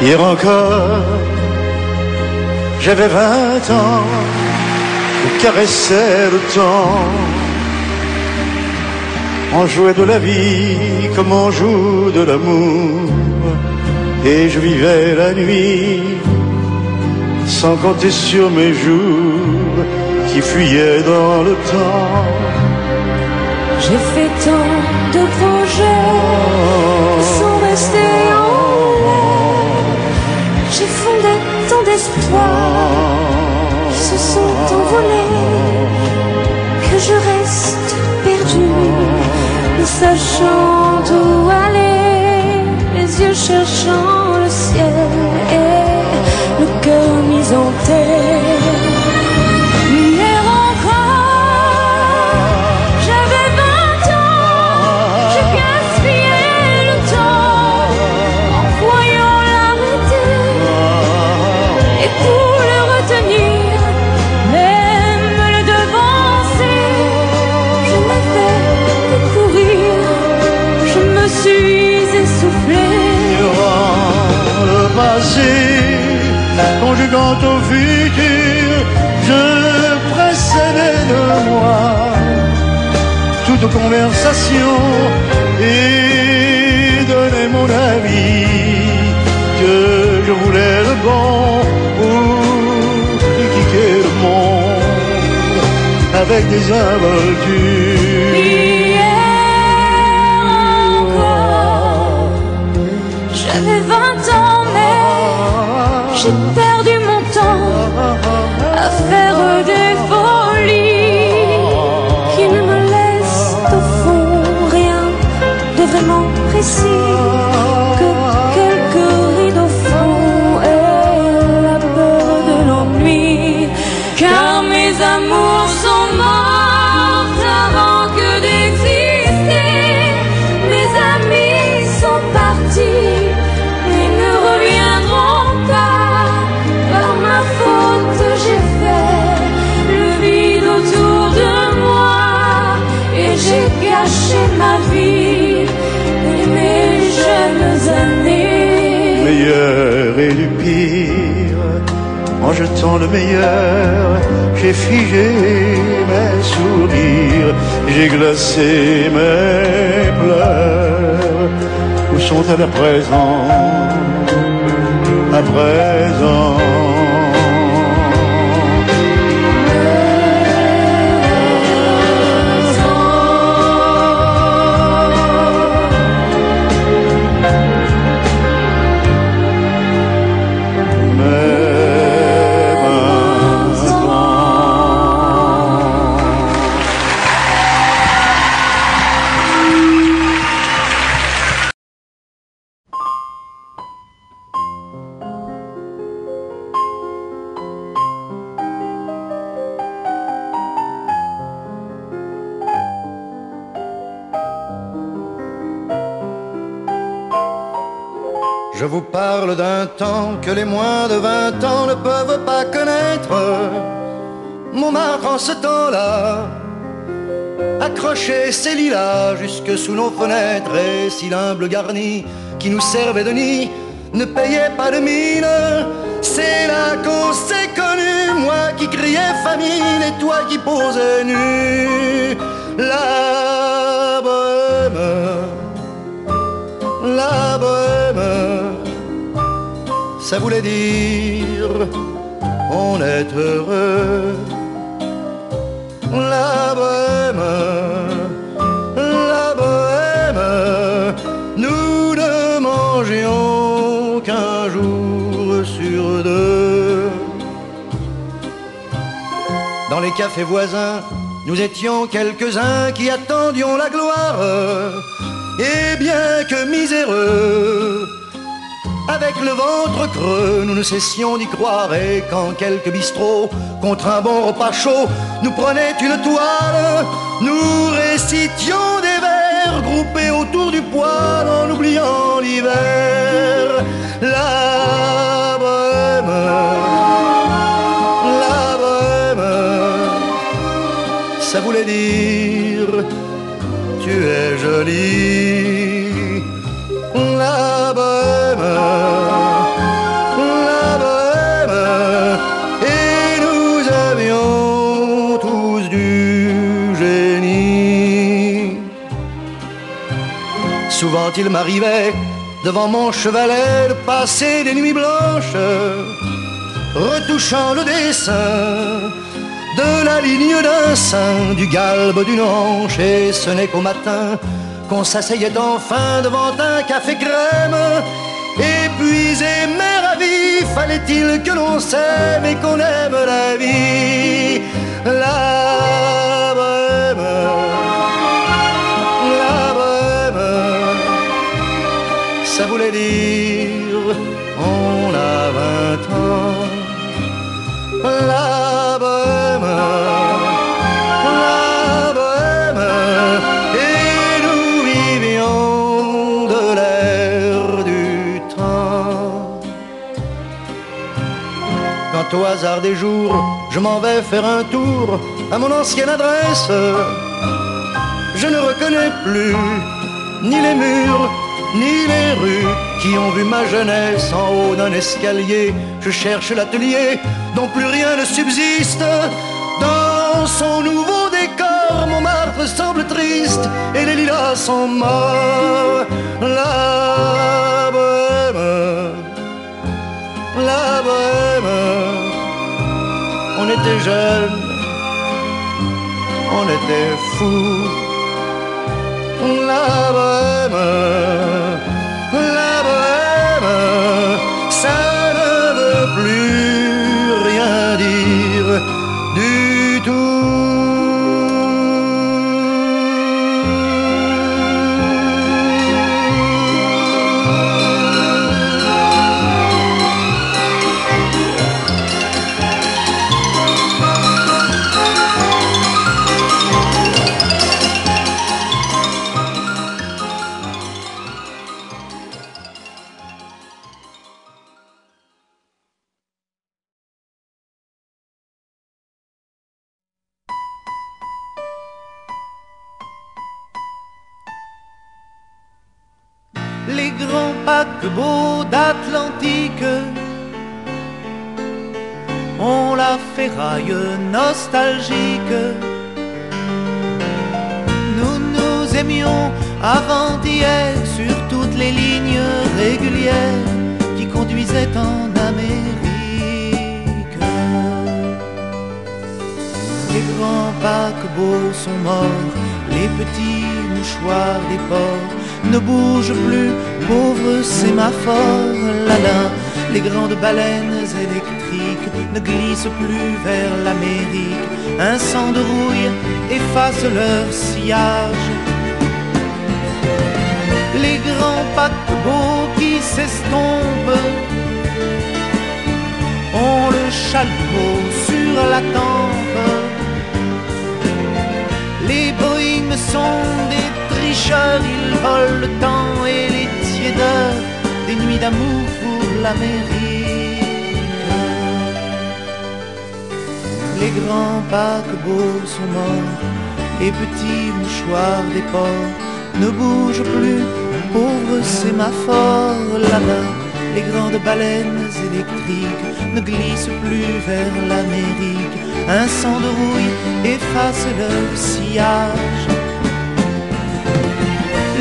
Hier encore, j'avais 20 ans, je caressais le temps. On jouait de la vie comme on joue de l'amour. Et je vivais la nuit sans compter sur mes jours qui fuyaient dans le temps. J'ai fait tant de projets qui sont restés en l'air. J'ai fondé tant d'espoirs qui se sont envolés, que je reste perdue, ne sachant où aller, les yeux cherchant le ciel et le cœur mis en terre. Hier encore, j'avais 20 ans, je gaspillais le temps en voyant l'arrêter. Et pour le retenir, même le devancer, je n'avais que courir, je me suis essoufflée. Le passé, conjuguant au futur, je précédais de moi toute conversation et donnais mon avis que je voulais le bon pour critiquer le monde avec des involtures. Hier encore, j'avais 20 ans, mais j'ai perdu mon temps à faire des folies qui ne me laissent au fond rien de vraiment précis, que quelques rides au fond et la peur de l'ennui. Car mes amours sont morts avant que d'exister, mes amis sont partis et ne reviendront pas. Par ma faute j'ai fait le vide autour de moi et j'ai gâché ma vie et mes jeunes années. Meilleur et du pire, en jetant le meilleur, j'ai figé mes sourires, j'ai glacé mes pleurs. Où sont-elles à présent? À présent. Je vous parle d'un temps que les moins de 20 ans ne peuvent pas connaître. Montmartre en ce temps-là accrochait ses lilas jusque sous nos fenêtres, et si l'humble garni qui nous servait de nid ne payait pas de mine, c'est là qu'on s'est connus, moi qui criais famine et toi qui posais nu. La bohème, la bohème, ça voulait dire on est heureux. La bohème, nous ne mangions qu'un jour sur deux. Dans les cafés voisins, nous étions quelques-uns qui attendions la gloire. Et bien que miséreux, avec le ventre creux, nous ne cessions d'y croire. Et quand quelques bistrots, contre un bon repas chaud, nous prenaient une toile, nous récitions des vers groupés autour du poêle en oubliant l'hiver. La bohème, ça voulait dire tu es jolie. La bohème, et nous avions tous du génie. Souvent il m'arrivait devant mon chevalet de passer des nuits blanches, retouchant le dessin de la ligne d'un sein, du galbe d'une hanche. Et ce n'est qu'au matin qu'on s'asseyait enfin devant un café crème. Épuisé mais ravi, fallait-il que l'on s'aime et qu'on aime la vie. La bohème, ça voulait dire on a 20 ans. La bohème, et nous vivions de l'air du temps. Quand au hasard des jours je m'en vais faire un tour à mon ancienne adresse, je ne reconnais plus ni les murs ni les rues qui ont vu ma jeunesse en haut d'un escalier. Je cherche l'atelier dont plus rien ne subsiste. Dans son nouveau décor, Montmartre semble triste et les lilas sont morts. La bohème, on était jeunes, on était fous. La bohème, ça ne veut plus rien dire du tout. Les grands paquebots d'Atlantique ont la ferraille nostalgique. Nous nous aimions avant-hier sur toutes les lignes régulières qui conduisaient en Amérique. Les grands paquebots sont morts, les petits mouchoirs des ports ne bougent plus, pauvres sémaphores, là-là. Les grandes baleines électriques ne glissent plus vers l'Amérique. Un sang de rouille efface leur sillage. Les grands paquebots qui s'estompent ont le chalumeau sur la tempe. Les Boeing sont des tricheurs, ils volent le temps et les tiédeurs des nuits d'amour pour l'Amérique. Les grands paquebots sont morts, les petits mouchoirs des ports ne bougent plus, pauvres sémaphores, là-bas. Les grandes baleines électriques ne glissent plus vers l'Amérique. Un sang de rouille efface leur sillage.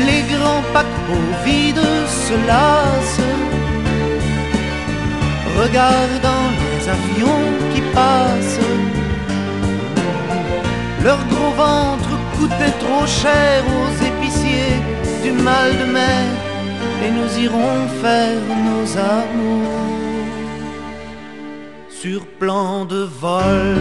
Les grands paquebots vides se lassent, regardant les avions qui passent. Leur gros ventre coûtait trop cher aux épiciers du mal de mer, et nous irons faire nos amours sur plan de vol.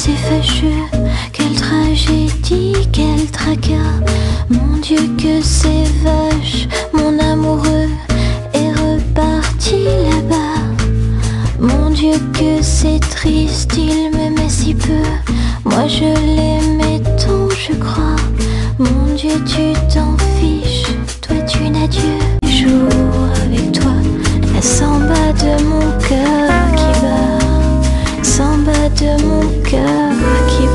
c'est fâcheux, quelle tragédie, quel tracas. Mon Dieu que c'est vache, mon amoureux est reparti là-bas. Mon Dieu que c'est triste, il m'aimait si peu, moi je l'aimais tant je crois. Mon Dieu tu t'en fiches, toi tu n'as Dieu. Jour avec toi, la samba de mon cœur qui bat, samba de mon cœur qui bat.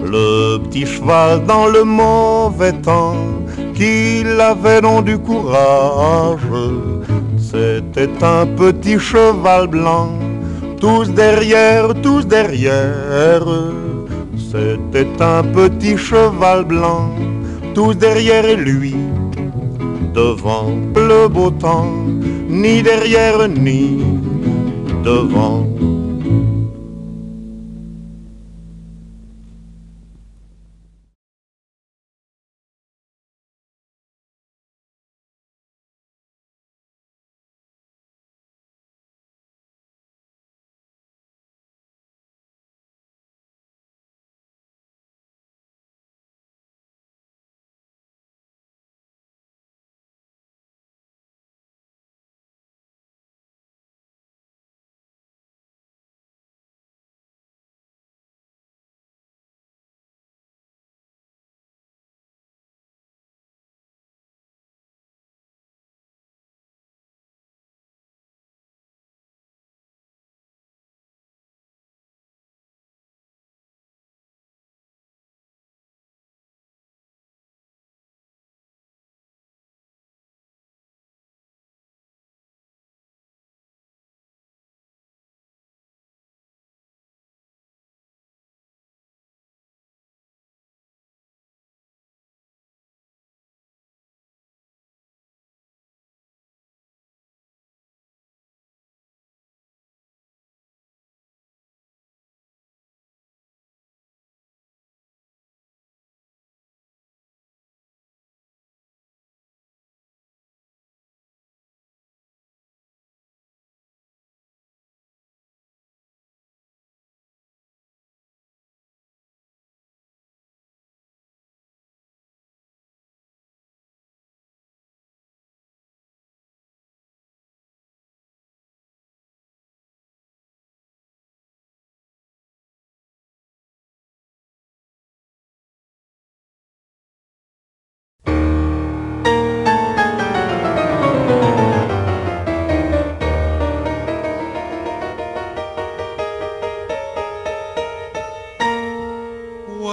Le petit cheval dans le mauvais temps, qu'il avait donc du courage, c'était un petit cheval blanc, tous derrière, c'était un petit cheval blanc, tous derrière lui, devant le beau temps, ni derrière ni devant.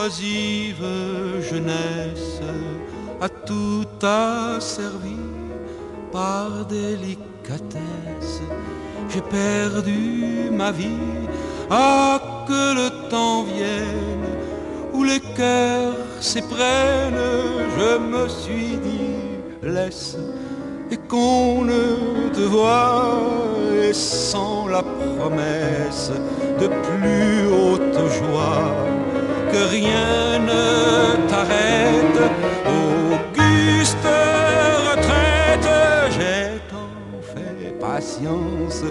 Oisive jeunesse, à tout asservi par délicatesse, j'ai perdu ma vie. Ah, que le temps vienne où les cœurs s'éprennent, je me suis dit laisse, et qu'on ne te voie, et sans la promesse de plus haute joie, que rien ne t'arrête. Auguste retraite, j'ai tant fait patience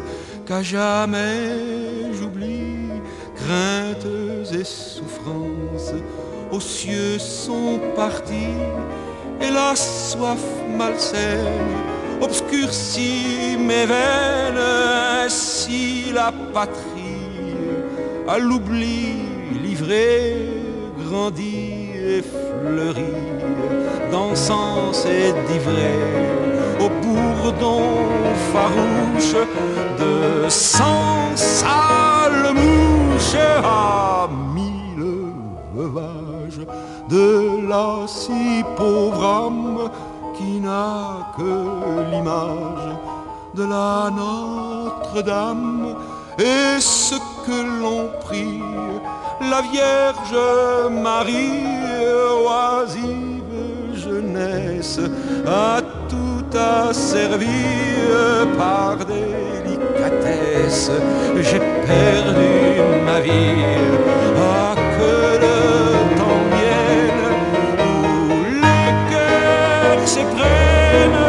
qu'à jamais j'oublie craintes et souffrances. Aux cieux sont partis et la soif malsaine obscurcit mes veines. Ainsi la patrie à l'oubli livrée grandit et fleurit d'encens et d'ivrée au bourdon farouche de cent sales mouches. À mille veuvages de la si pauvre âme qui n'a que l'image de la Notre-Dame, et ce que l'on prie la Vierge Marie. Oisive jeunesse, à tout asservi par délicatesse, j'ai perdu ma vie. Ah, que le temps vienne où les cœurs s'éprennent.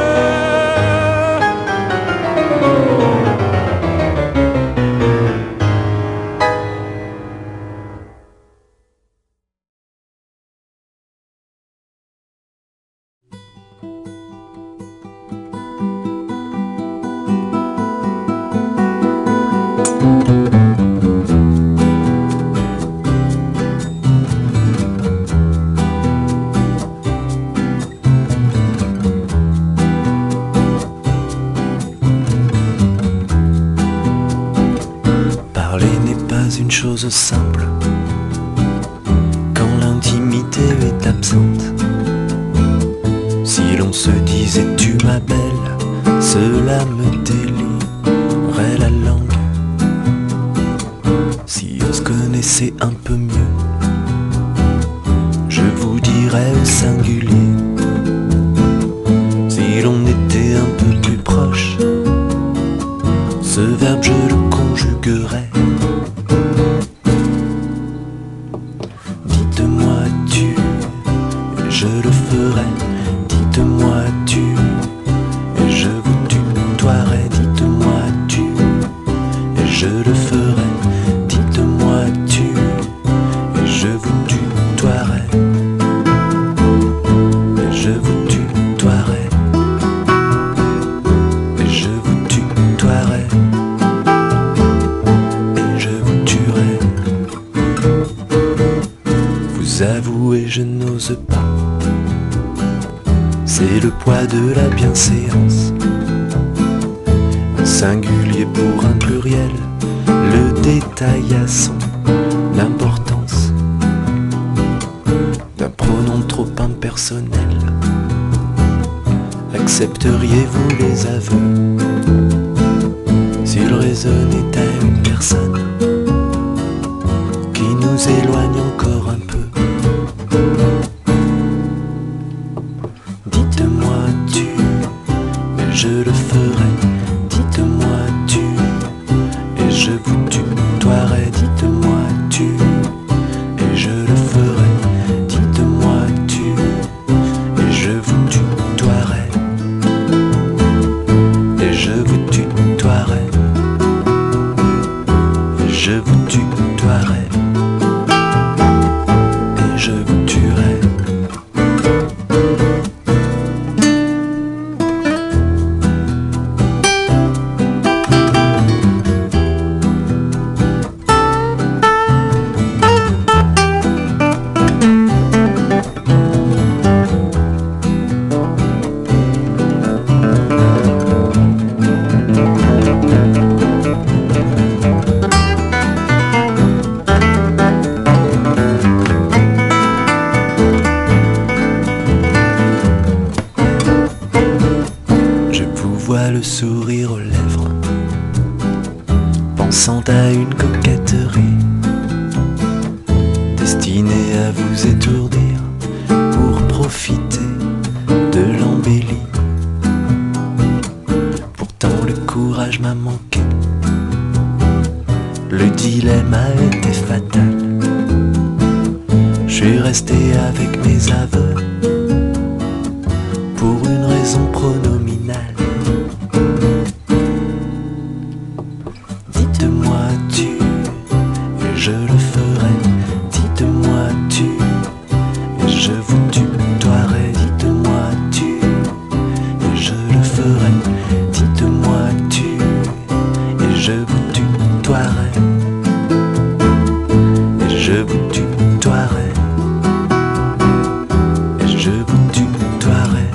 Parler n'est pas une chose simple, absente. Si l'on se disait tu ma belle, cela me délierait la langue. Si on se connaissait un peu mieux, je vous dirais au singulier. Si l'on était un peu plus proche, ce verbe je le conjuguerais. Dites-moi tu, et je le ferai. Dites-moi tu, et je vous tutoierai. Dites-moi tu, et je le ferai. Dites-moi tu, et je vous tutoierai. Et je vous tutoierai. Et je vous tutoierai. Et je vous tuerai. Vous avouez, je n'ose pas. C'est le poids de la bienséance. Un singulier pour un pluriel, le détail a son importance. D'un pronom trop impersonnel, accepteriez-vous les aveux s'il résonnait à une personne qui nous éloigne encore un peu? Dites-moi tu, et je le ferai. Dites-moi tu, et je vous tutoierai. Dites-moi tu, et je le ferai. Dites-moi tu, et je vous tutoierai. Et je vous tutoierai. Et je vous tutoierai. Et je vous tuerai. Le sourire aux lèvres, pensant à une coquetterie destinée à vous étourdir pour profiter de l'embellie. Pourtant le courage m'a manqué, le dilemme a été fatal. Je suis resté avec mes aveux pour une raison pronominale. Dites-moi tu, et je le ferai. Dites-moi tu, et je vous tutoierai. Dites-moi tu, et je le ferai. Dites-moi tu, et je vous tutoierai. Et je vous tutoierai. Et je vous tutoierai.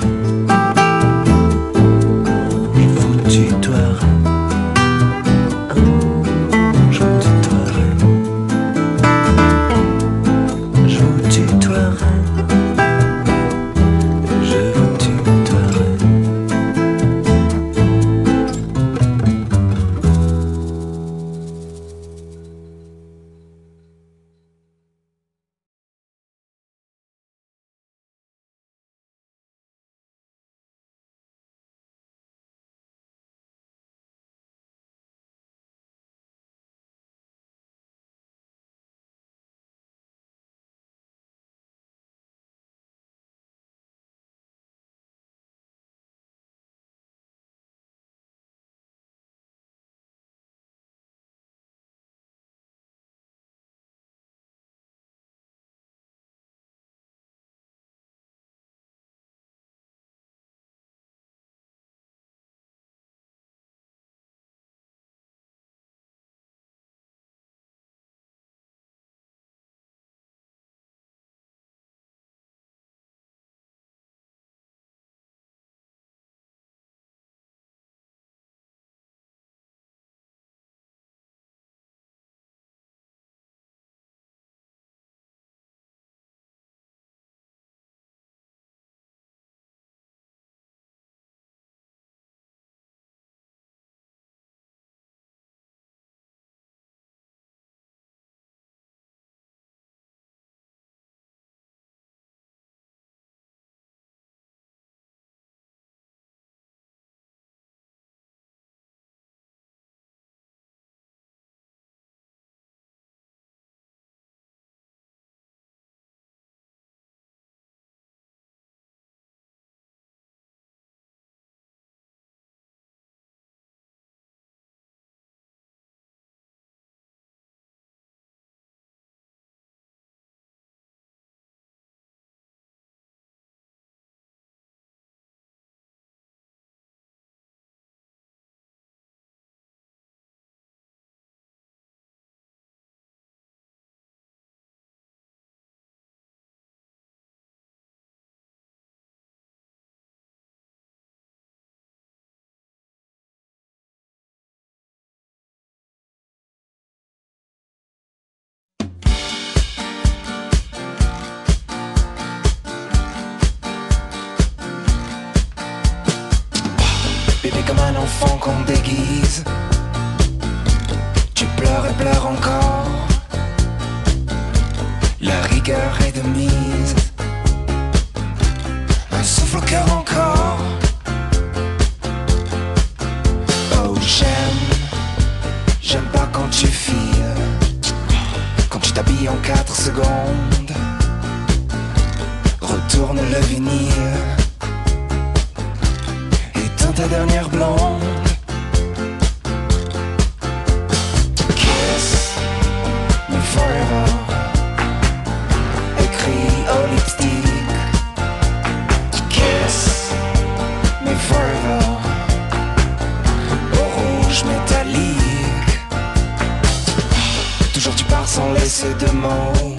comme un enfant qu'on déguise. Tu pleures et pleures encore. La rigueur est de mise. Un souffle au cœur encore. Oh j'aime pas quand tu files. Quand tu t'habilles en 4 secondes. Retourne le vinyle. Éteins ta dernière blonde. Kiss me forever. Écrit au lipstick. Kiss me forever. Au rouge métallique. Toujours tu pars sans laisser de mots.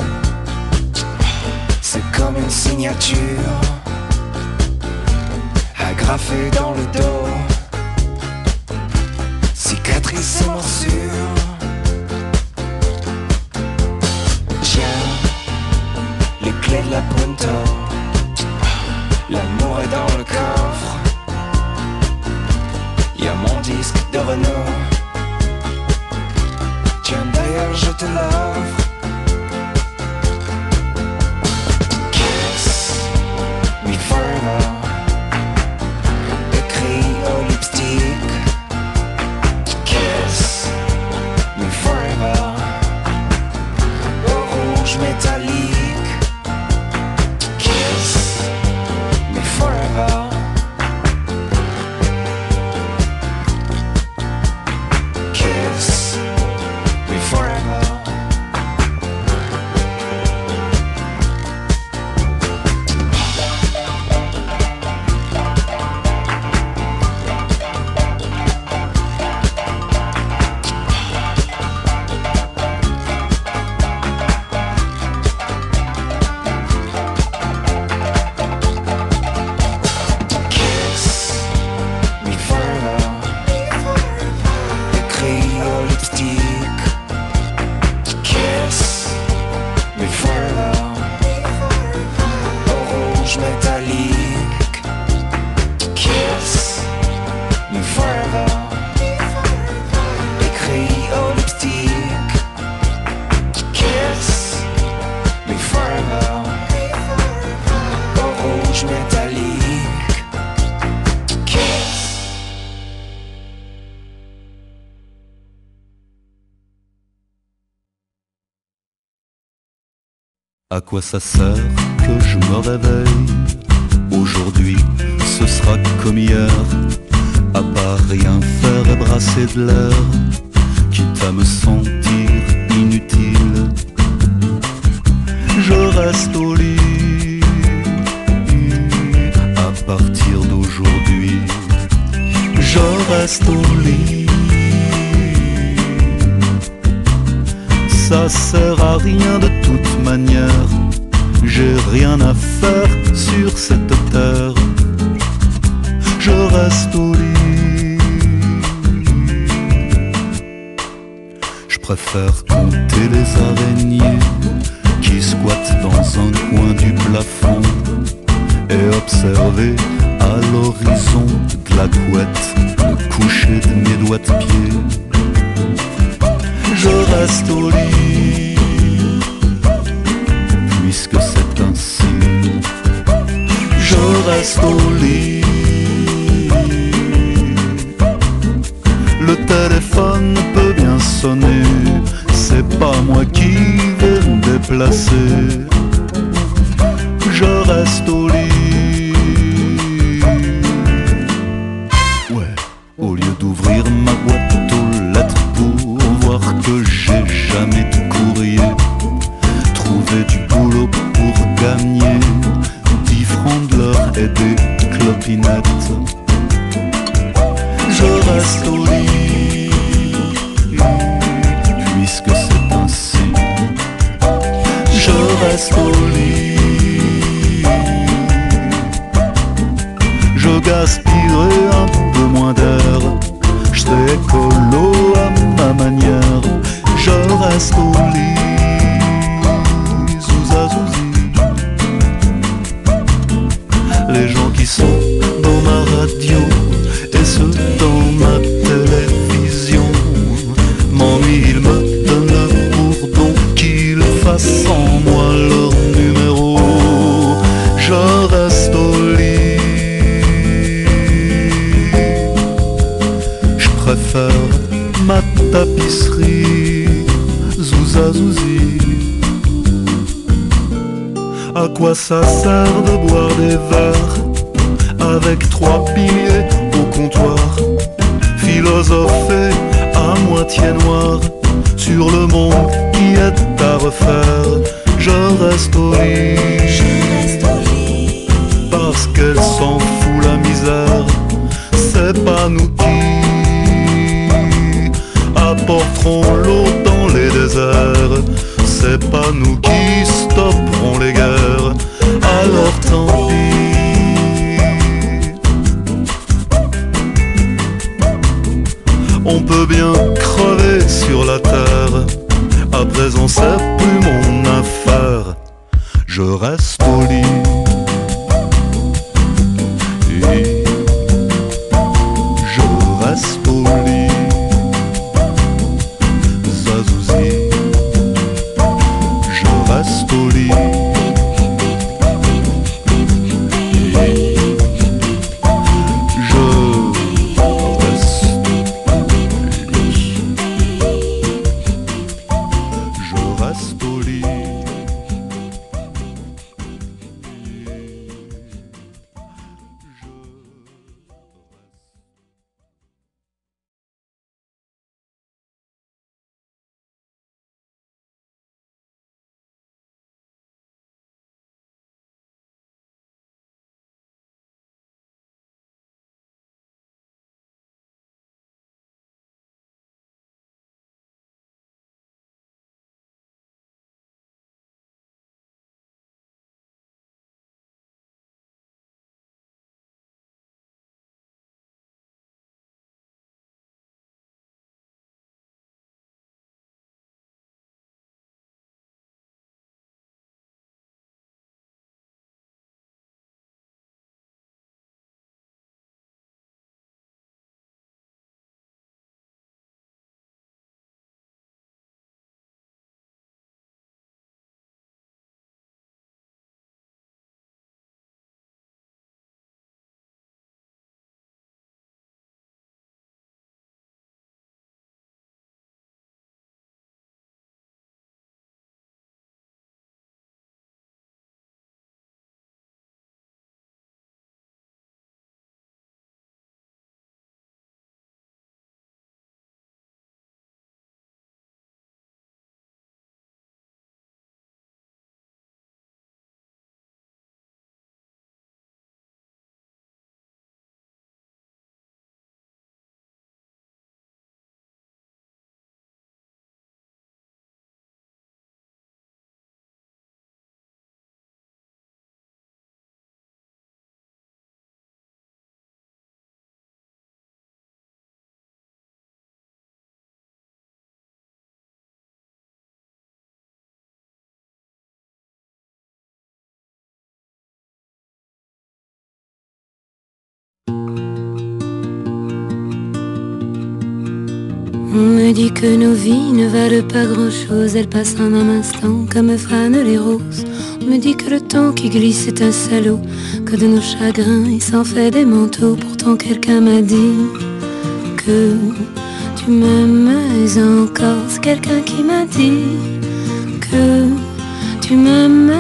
C'est comme une signature agrafée dans le dos. Cicatrice et morsure. Tiens, les clés de la Punto. L'amour est dans le coffre. Y'a mon disque de Renault. Tiens d'ailleurs je te l'offre. Forever, écrit au lipstick. Kiss me forever, au rouge métallique. Kiss me forever. Kiss me forever. À quoi ça sert que je me réveille? Aujourd'hui, ce sera comme hier. À part rien faire et brasser de l'air, quitte à me sentir inutile. Je reste au lit. À partir d'aujourd'hui, je reste au lit. Ça sert à rien de toute manière. J'ai rien à faire sur cette terre. Je reste au lit. Je préfère compter les araignées qui squattent dans un coin du plafond et observer à l'horizon de la couette le coucher de mes doigts de pied. Je reste au lit, puisque c'est ainsi. Je reste au lit. Le téléphone peut bien sonner, c'est pas moi qui vais me déplacer. Je reste au lit. Ouais, au lieu d'ouvrir ma boîte aux lettres pour voir que j'ai jamais de courrier, trouver du boulot pour gagner 10 francs de l'heure et des clopinettes. Je reste au lit, puisque c'est ainsi. Je reste au lit. Je gaspillerai un peu moins d'air, je serai écolo à ma manière. Je reste au lit, zouzazouzi. Les gens qui sont dans ma radio et ceux dans refaire ma tapisserie, zouza zouzi. À quoi ça sert de boire des verres avec 3 billets au comptoir, philosopher à moitié noir sur le monde qui est à refaire? Je reste au lit parce qu'elle s'en fout la misère. C'est pas nous qui apporterons l'eau dans les déserts, c'est pas nous qui stopperons les guerres. Alors tant pis, on peut bien crever sur la terre, à présent c'est plus mon affaire. Je reste au lit, je reste au lit, zazouzi. Je reste au lit, je reste au lit. On me dit que nos vies ne valent pas grand-chose, elles passent en un instant comme fanent les roses. On me dit que le temps qui glisse est un salaud, que de nos chagrins il s'en fait des manteaux. Pourtant quelqu'un m'a dit que tu m'aimes encore. C'est quelqu'un qui m'a dit que tu m'aimes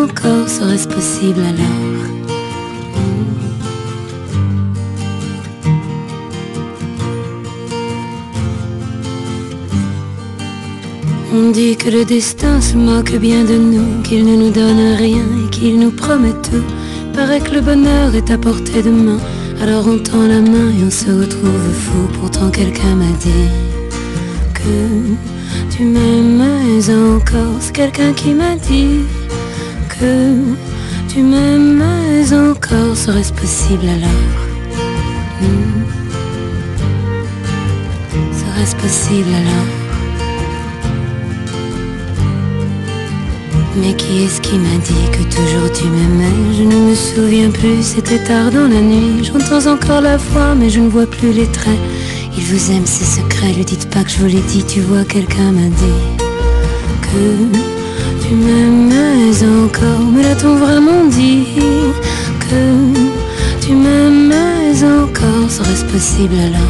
encore. Serait-ce possible alors? On dit que le destin se moque bien de nous, qu'il ne nous donne rien et qu'il nous promet tout. Paraît que le bonheur est à portée de main, alors on tend la main et on se retrouve fou. Pourtant quelqu'un m'a dit que tu m'aimes encore. C'est quelqu'un qui m'a dit que tu m'aimes encore. Serait-ce possible alors? Serait-ce possible alors? Mais qui est-ce qui m'a dit que toujours tu m'aimais? Je ne me souviens plus, c'était tard dans la nuit. J'entends encore la voix, mais je ne vois plus les traits. Il vous aime, ses secrets, lui dites pas que je vous l'ai dit. Tu vois, quelqu'un m'a dit que tu m'aimais encore. Me l'a-t-on vraiment dit que tu m'aimais encore? Serait-ce possible alors?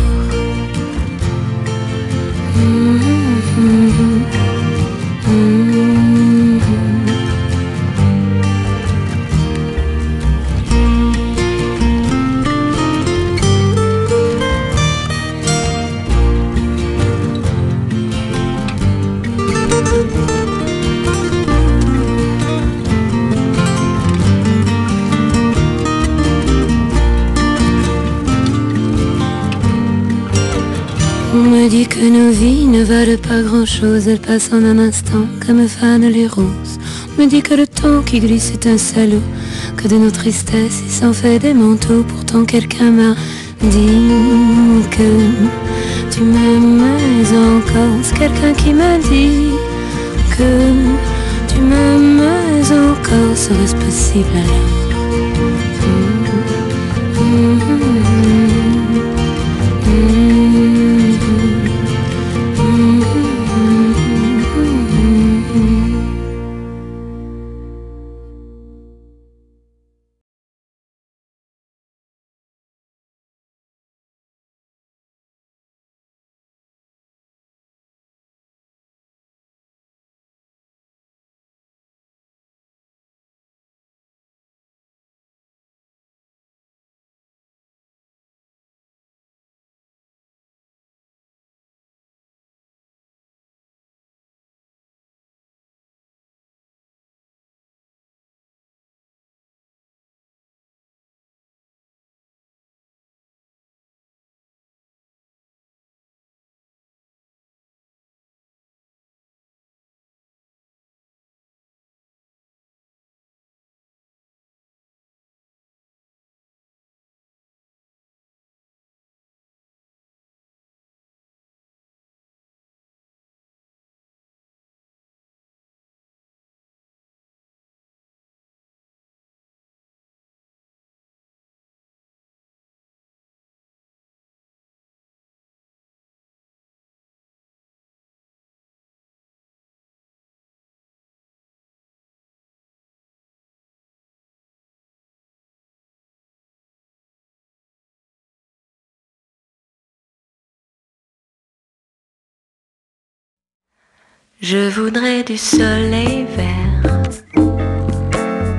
On me dit que nos vies ne valent pas grand-chose, elles passent en un instant comme fanent les roses. On me dit que le temps qui glisse est un salaud, que de nos tristesses il s'en fait des manteaux. Pourtant quelqu'un m'a dit que tu m'aimes encore. C'est quelqu'un qui m'a dit que tu m'aimes encore. Serait-ce possible alors? Je voudrais du soleil vert,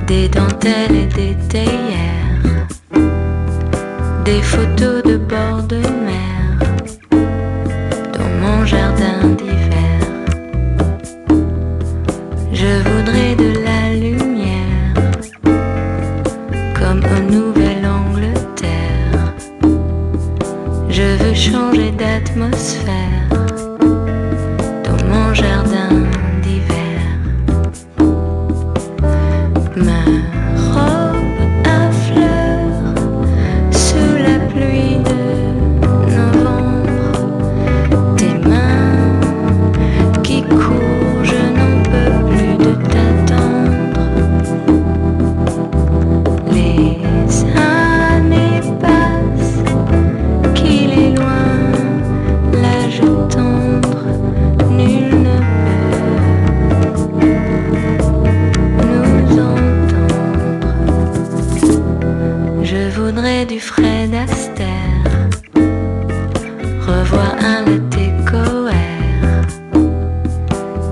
des dentelles et des théières, des photos de bord de mer dans mon jardin d'hiver. Je voudrais de la lumière comme en Nouvelle-Angleterre. Je veux changer d'atmosphère dans mon jardin d'hiver. Ma robe à fleurs sous la pluie de novembre, tes mains qui courent, je n'en peux plus de t'attendre. Les années passent, qu'il est loin l'âge tendre, nul ne peut nous entendre. Je voudrais du Fred Astaire, revoir un latte coère.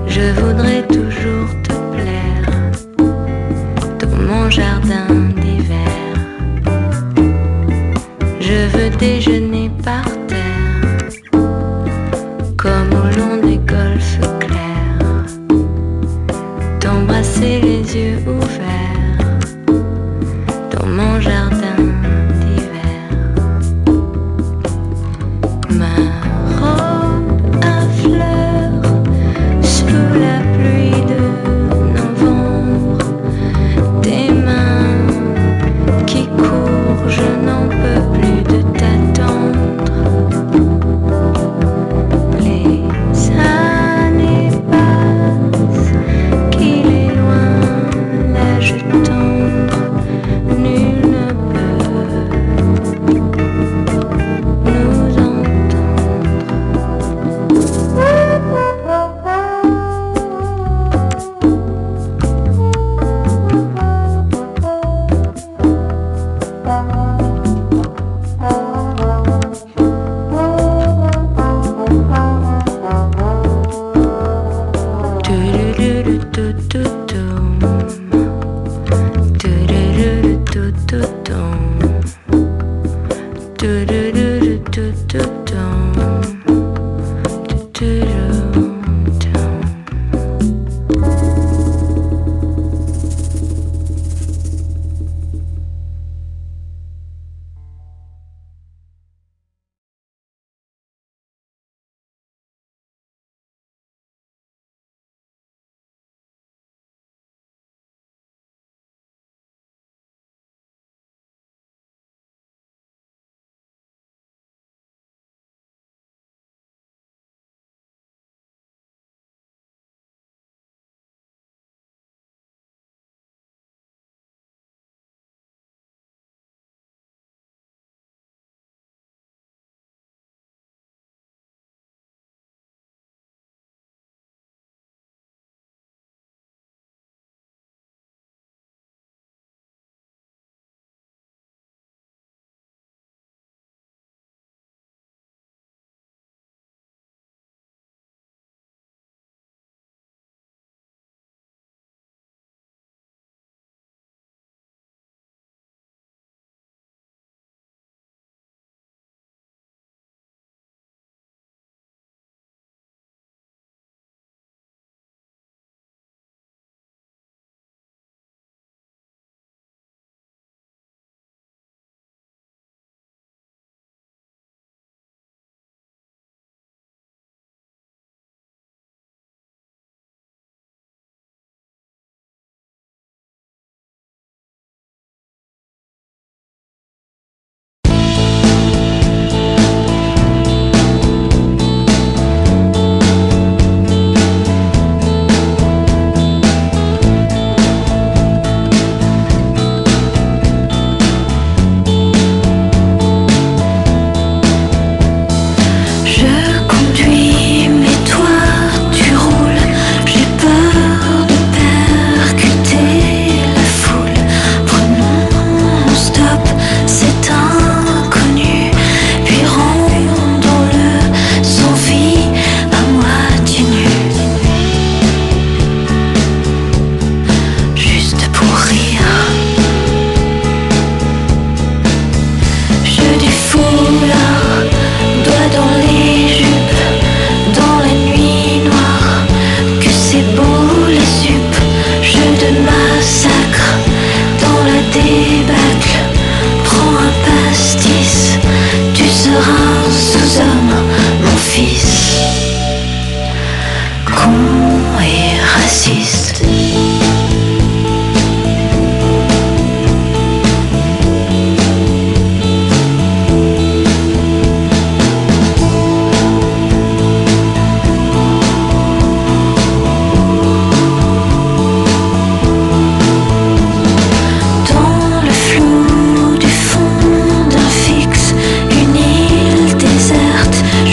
Je voudrais toujours te plaire dans mon jardin d'hiver. Je veux déjeuner par terre comme au long des golfes clairs, t'embrasser les yeux ouverts dans mon jardin d'hiver. Ma robe à fleurs sous la pluie de novembre, tes mains qui courent, je n'en peux plus de t'attendre. Les Je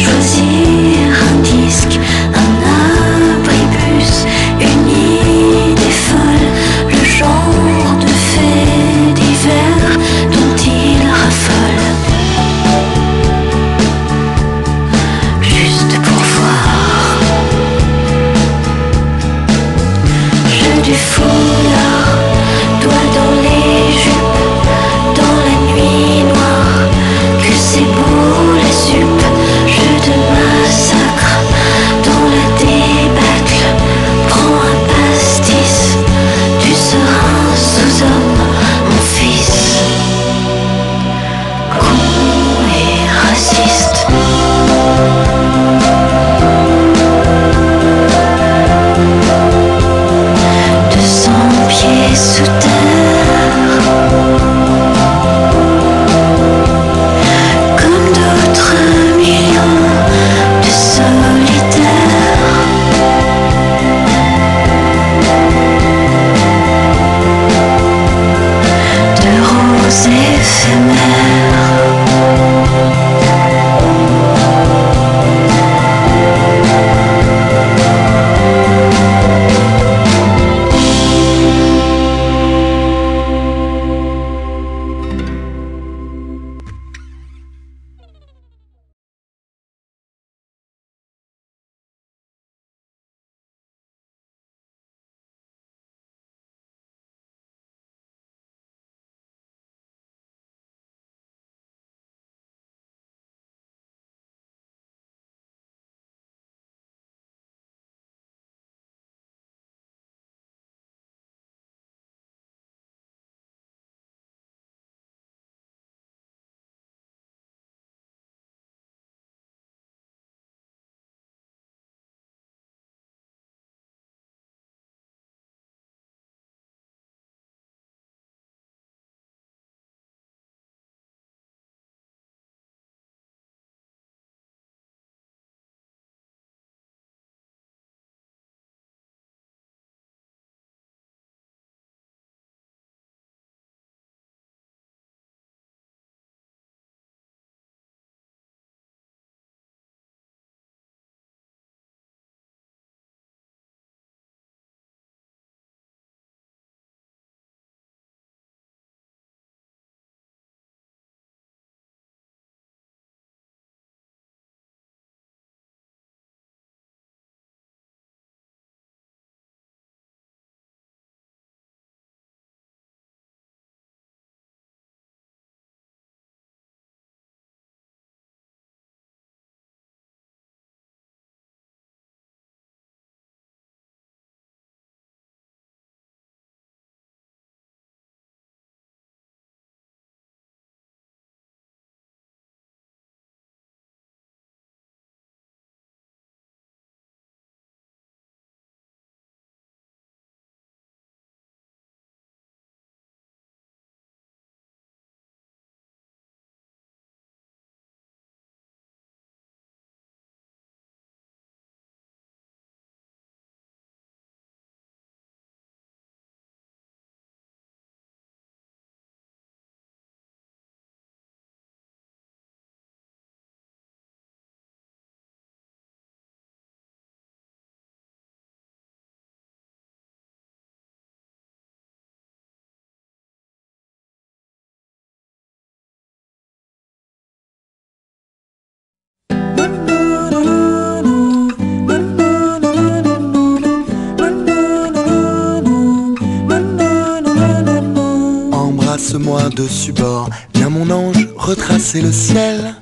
moi dessus bord. Viens mon ange, retracer le ciel.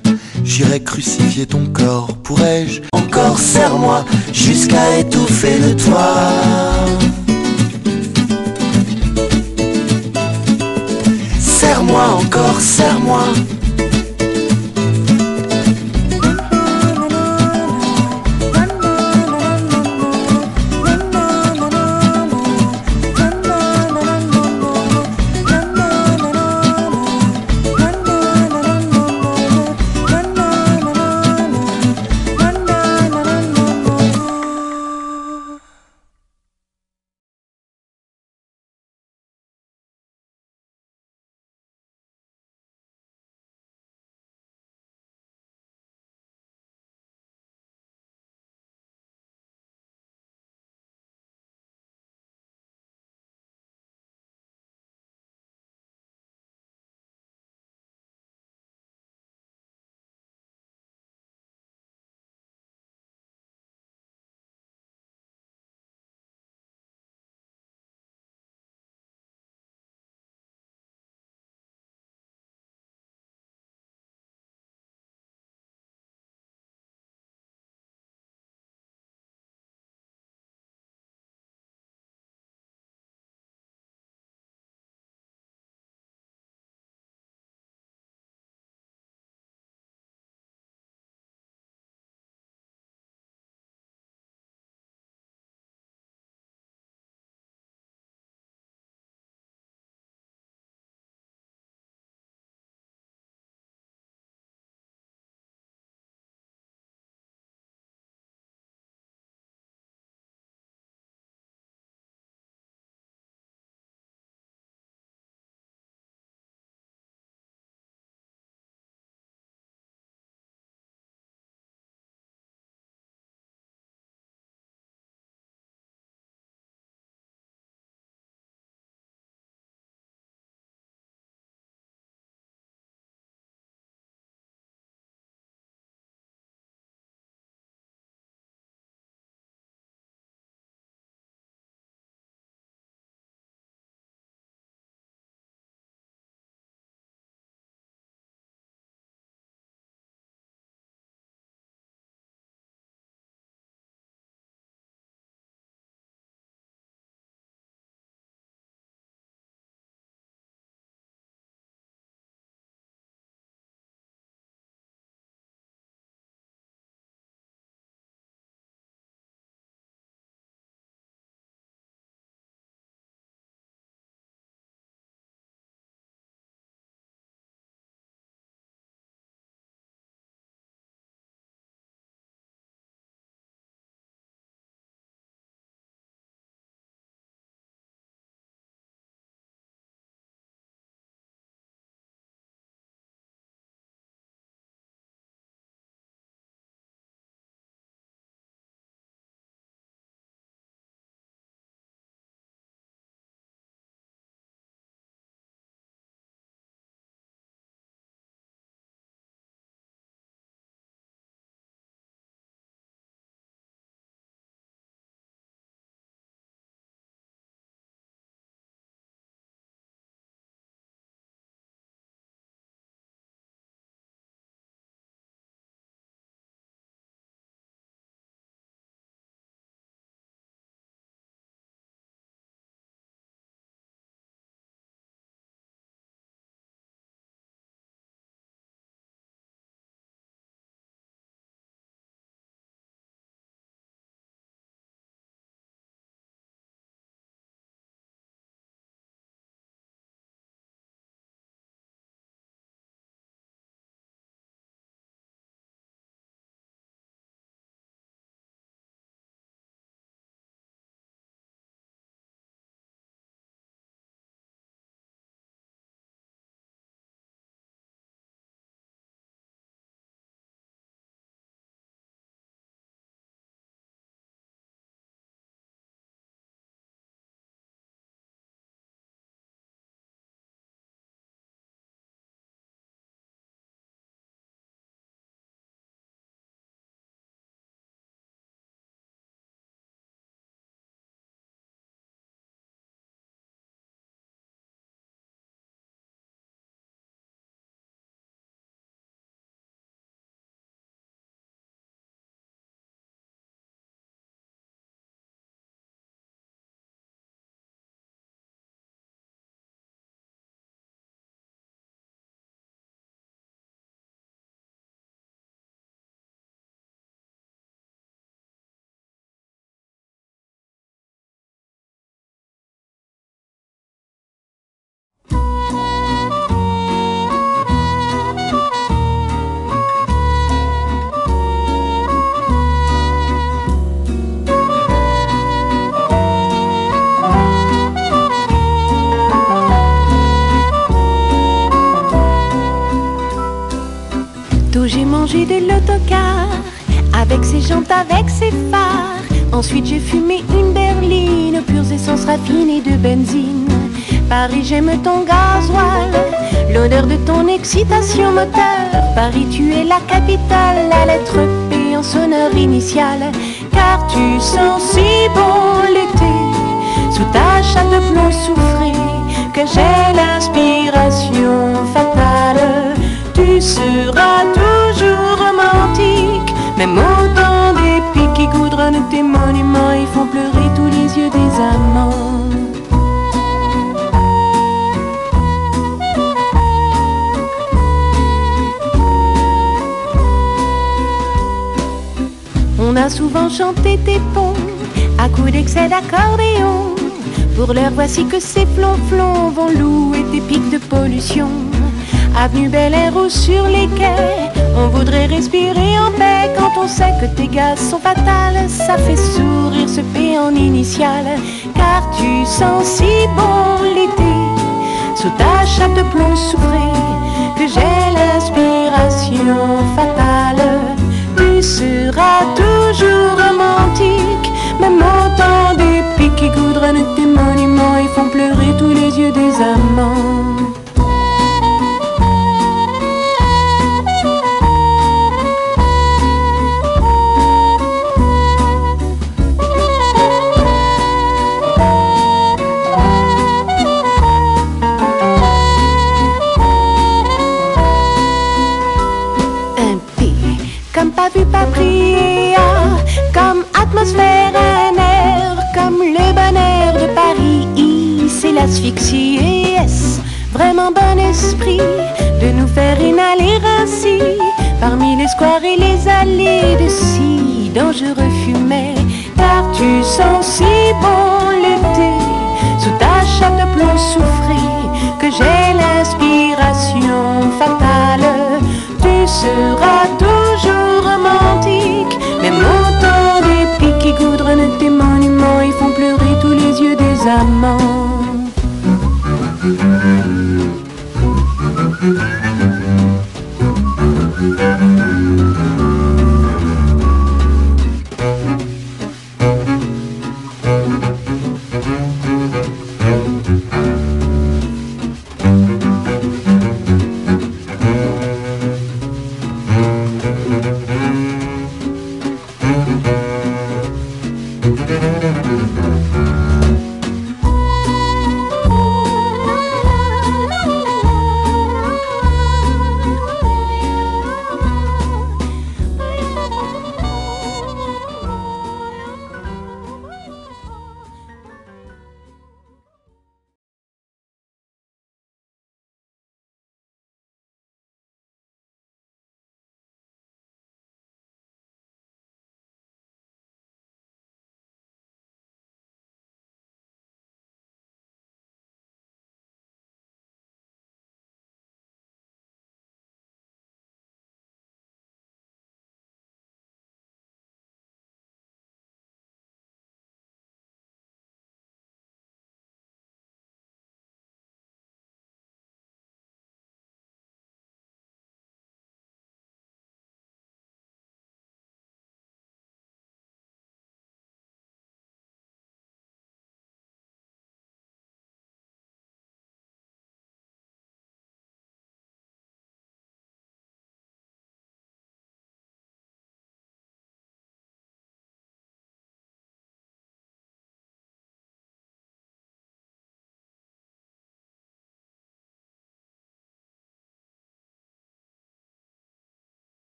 J'irai crucifier ton corps. Pourrais-je encore, serre-moi, jusqu'à étouffer le toit. Serre-moi encore, serre-moi. Tantôt j'ai mangé de l'autocar, avec ses jantes, avec ses phares. Ensuite j'ai fumé une berline, pures essences raffinées de benzine. Paris, j'aime ton gasoil, l'odeur de ton excitation moteur. Paris, tu es la capitale, la lettre P en sonore initiale. Car tu sens si bon l'été, sous ta chape de plomb soufrée, que j'ai l'inspiration fatale. Tu seras toujours romantique, même au temps des pics qui goudronnent tes monuments et font pleurer tous les yeux des amants. On a souvent chanté tes ponts à coups d'excès d'accordéon. Pour l'heure, voici que ces flonflons vont louer tes pics de pollution. Avenue Bel Air ou sur les quais, on voudrait respirer en paix quand on sait que tes gaz sont fatales. Ça fait sourire ce P en initiale, car tu sens si bon l'été, sous ta chape de plomb soufrée, que j'ai l'inspiration fatale. Tu seras toujours romantique, même au temps des pics qui goudronnent tes monuments et font pleurer tous les yeux des amants. Pas vu, pas pris, comme atmosphère, un air, comme le bon air de Paris. C'est l'asphyxie et est-ce vraiment bon esprit de nous faire inhaler ainsi parmi les squares et les allées de si dangereux fumets. Car tu sens si bon l'été, sous ta chape de plomb soufrée, que j'ai l'inspiration fatale. Tu seras toujours romantique, même au temps des pics qui goudronnent tes monuments et font pleurer tous les yeux des amants.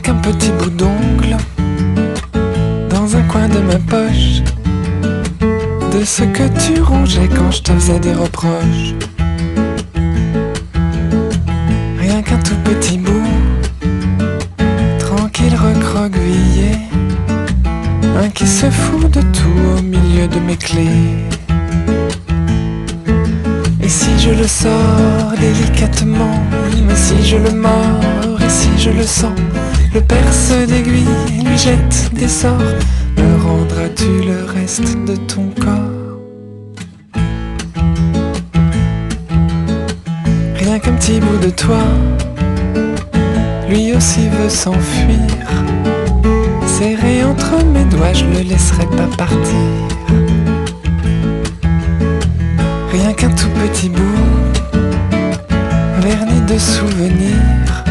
qu'un petit bout d'ongle dans un coin de ma poche, de ce que tu rongeais quand je te faisais des reproches. Rien qu'un tout petit bout, tranquille recroquevillé, un qui se fout de tout au milieu de mes clés. Et si je le sors délicatement, mais si je le mords et si je le sens, le perce d'aiguille lui jette des sorts. Me rendras-tu le reste de ton corps? Rien qu'un petit bout de toi, lui aussi veut s'enfuir. Serré entre mes doigts, je le laisserai pas partir. Rien qu'un tout petit bout, verni de souvenirs,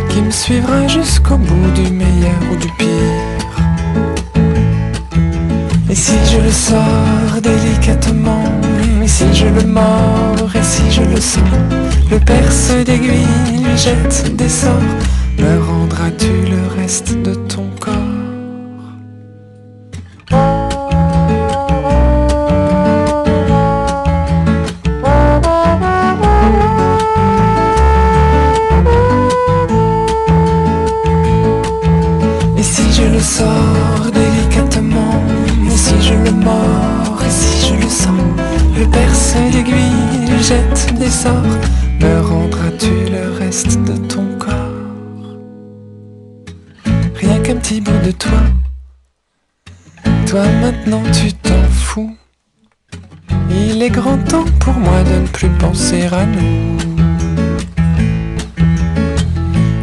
qui me suivra jusqu'au bout du meilleur ou du pire. Et si je le sors délicatement, et si je le mords, et si je le sens, le perce d'aiguille lui jette des sorts. Me rendras-tu le reste de ton corps? Et si je le sors délicatement, et si je le mords, et si je le sens, le perce d'aiguille lui jette des sorts. Me rendras-tu le reste de ton corps? Rien qu'un petit bout de toi, toi maintenant tu t'en fous. Il est grand temps pour moi de ne plus penser à nous.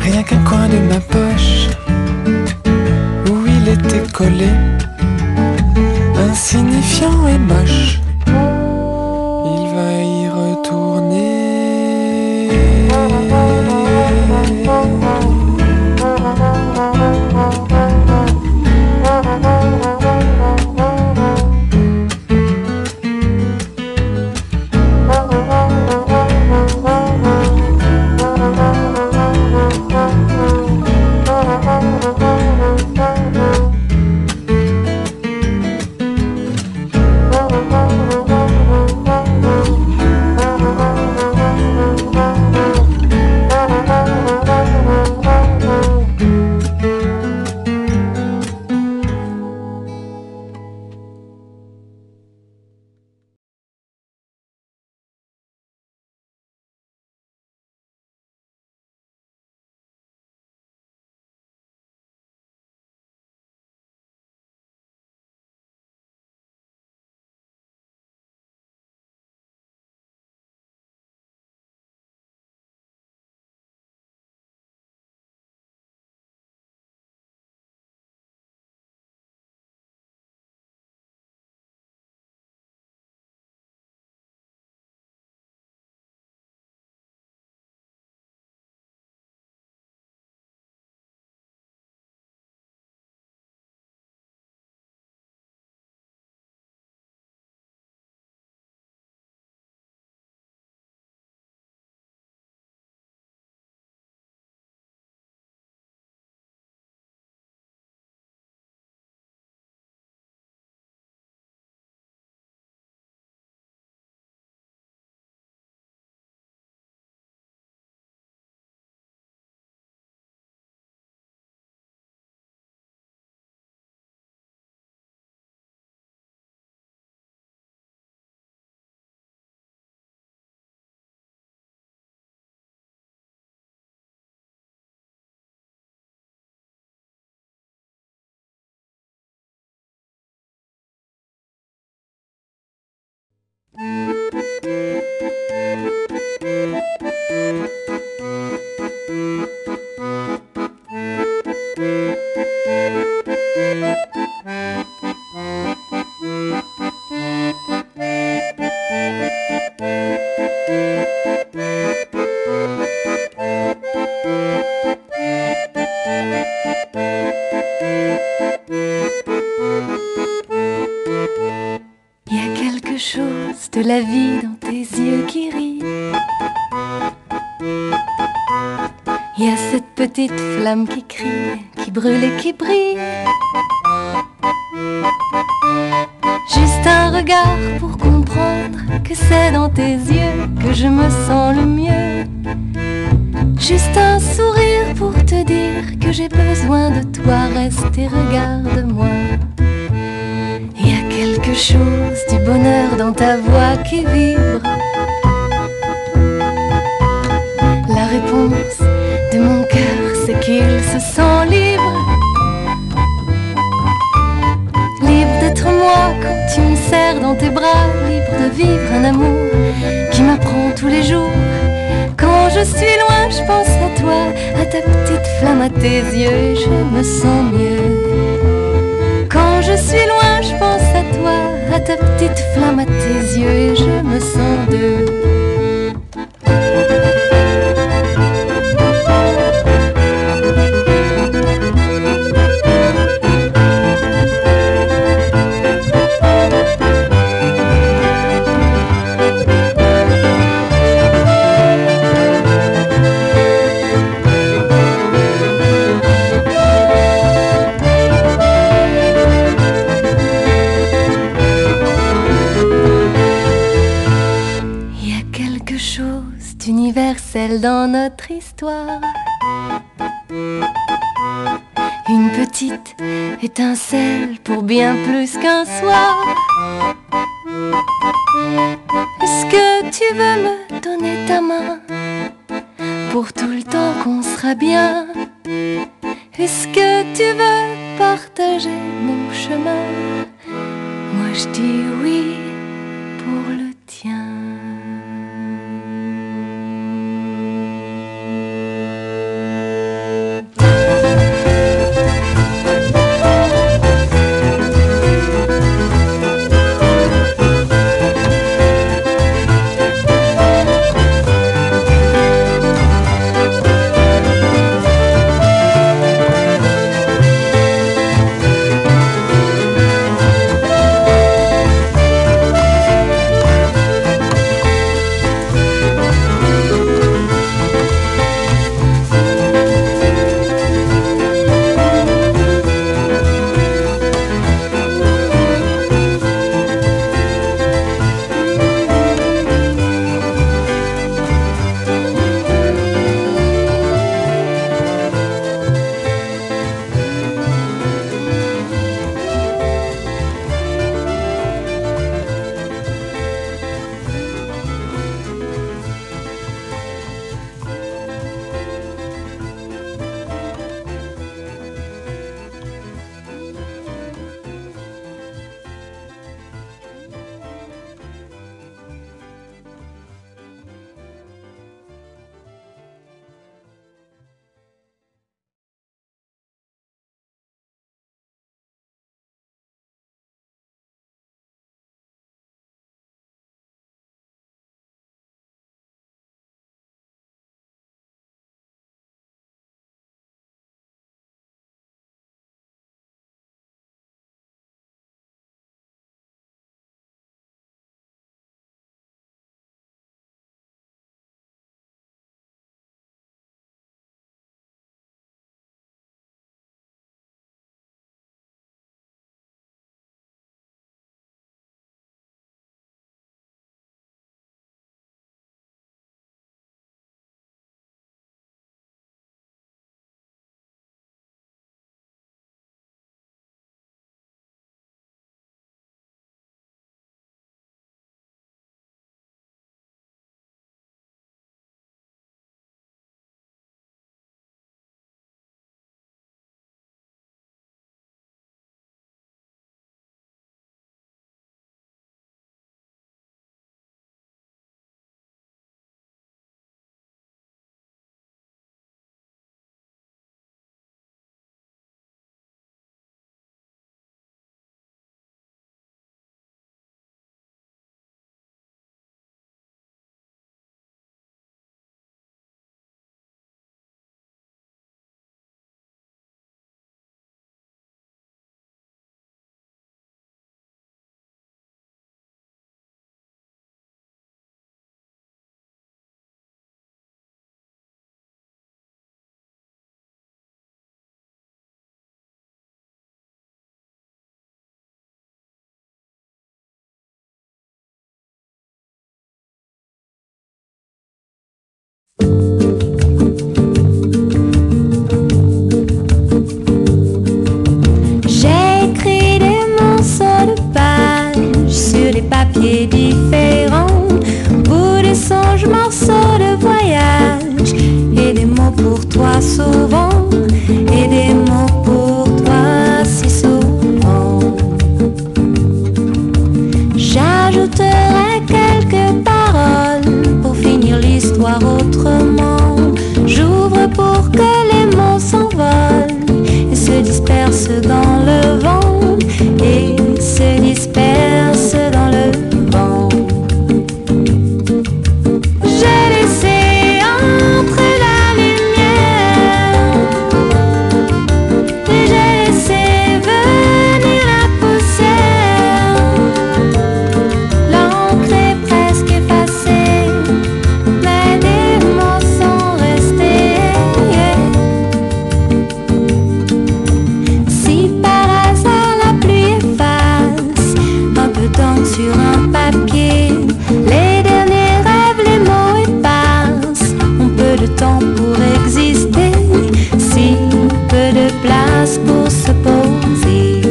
Rien qu'un coin de ma poche où il était collé, insignifiant et moche, il va y retourner. petite flamme qui crie, qui brûle et qui brille. Juste un regard pour comprendre que c'est dans tes yeux que je me sens le mieux. Juste un sourire pour te dire que j'ai besoin de toi, reste et regarde-moi. Il y a quelque chose du bonheur dans ta voix qui vibre. La réponse de mon cœur, c'est qu'il se sent libre. Libre d'être moi quand tu me serres dans tes bras. Libre de vivre un amour qui m'apprend tous les jours. Quand je suis loin, je pense à toi, à ta petite flamme, à tes yeux, et je me sens mieux. Quand je suis loin, je pense à toi, à ta petite flamme, à tes yeux, et je me sens deux. Universel dans notre histoire. Une petite étincelle pour bien plus qu'un soir. Est-ce que tu veux me donner ta main pour tout le temps qu'on sera bien? Est-ce que tu veux partager mon chemin? Moi je dis oui pour le tien. berce dans le vent et se disperse dans le vent. J'ai laissé entrer la lumière et j'ai laissé venir la poussière. L'encre est presque effacée, mais des mots sont restés. Si par hasard la pluie efface un peu d'encre sur un papier, les derniers rêves, les mots effacent. On peu de temps pour exister, si peu de place pour se poser.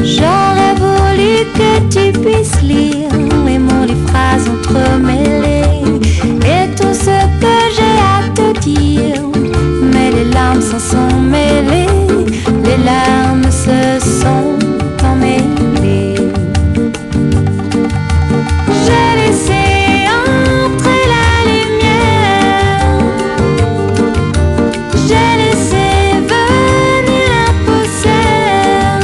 J'aurais voulu que tu puisses lire les mots, les phrases entremêlées et tout ce que j'ai à te dire. Mais les larmes s'en sont mêlées, les larmes se sont emmêlées. J'ai laissé entrer la lumière, j'ai laissé venir la poussière.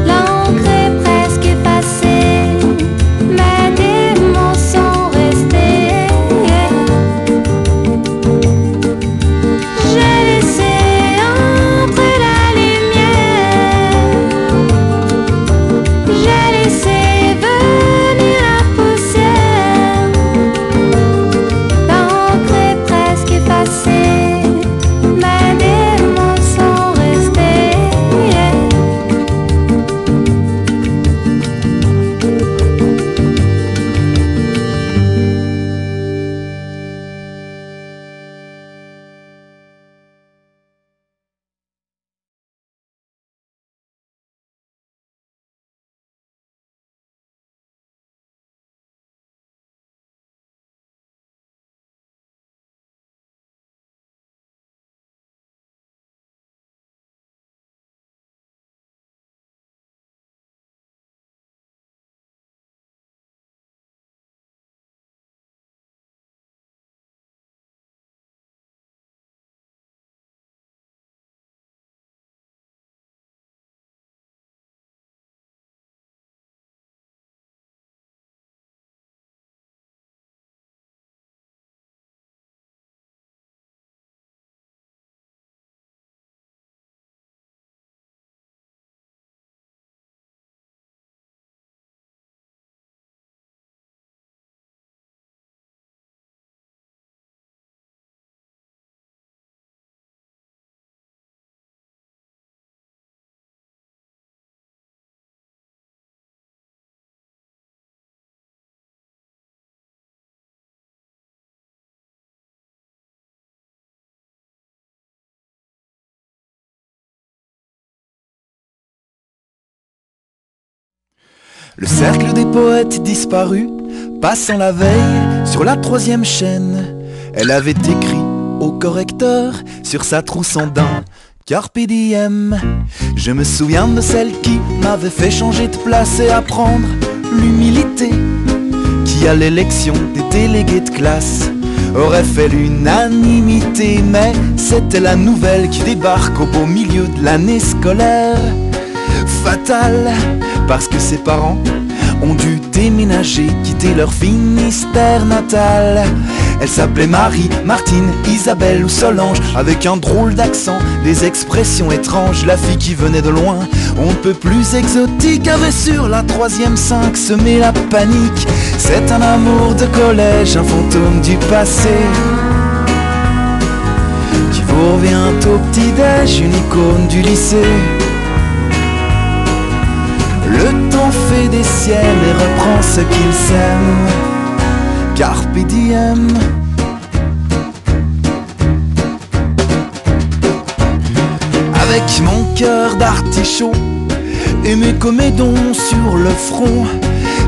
L'encre est presque effacée, mais des mots sont restés. J'ai laissé entrer la lumière, j'ai laissé venir la poussière. L'encre est presque effacée, mais des mots sont restés. Le cercle des poètes disparus, passant la veille sur la 3e chaîne, elle avait écrit au correcteur sur sa trousse en daim Carpe diem. Je me souviens de celle qui m'avait fait changer de place et apprendre l'humilité, qui à l'élection des délégués de classe aurait fait l'unanimité. Mais c'était la nouvelle qui débarque au beau milieu de l'année scolaire. Fatale, parce que ses parents ont dû déménager, quitter leur Finistère natal. Elle s'appelait Marie, Martine, Isabelle ou Solange, avec un drôle d'accent, des expressions étranges. La fille qui venait de loin, on ne peut plus exotique, avait sur la 3e 5 semé la panique. C'est un amour de collège, un fantôme du passé, qui vous revient au petit-déj, une icône du lycée. Le temps fait des siennes et reprend ce qu'il sème. Carpe diem. Avec mon cœur d'artichaut et mes comédons sur le front,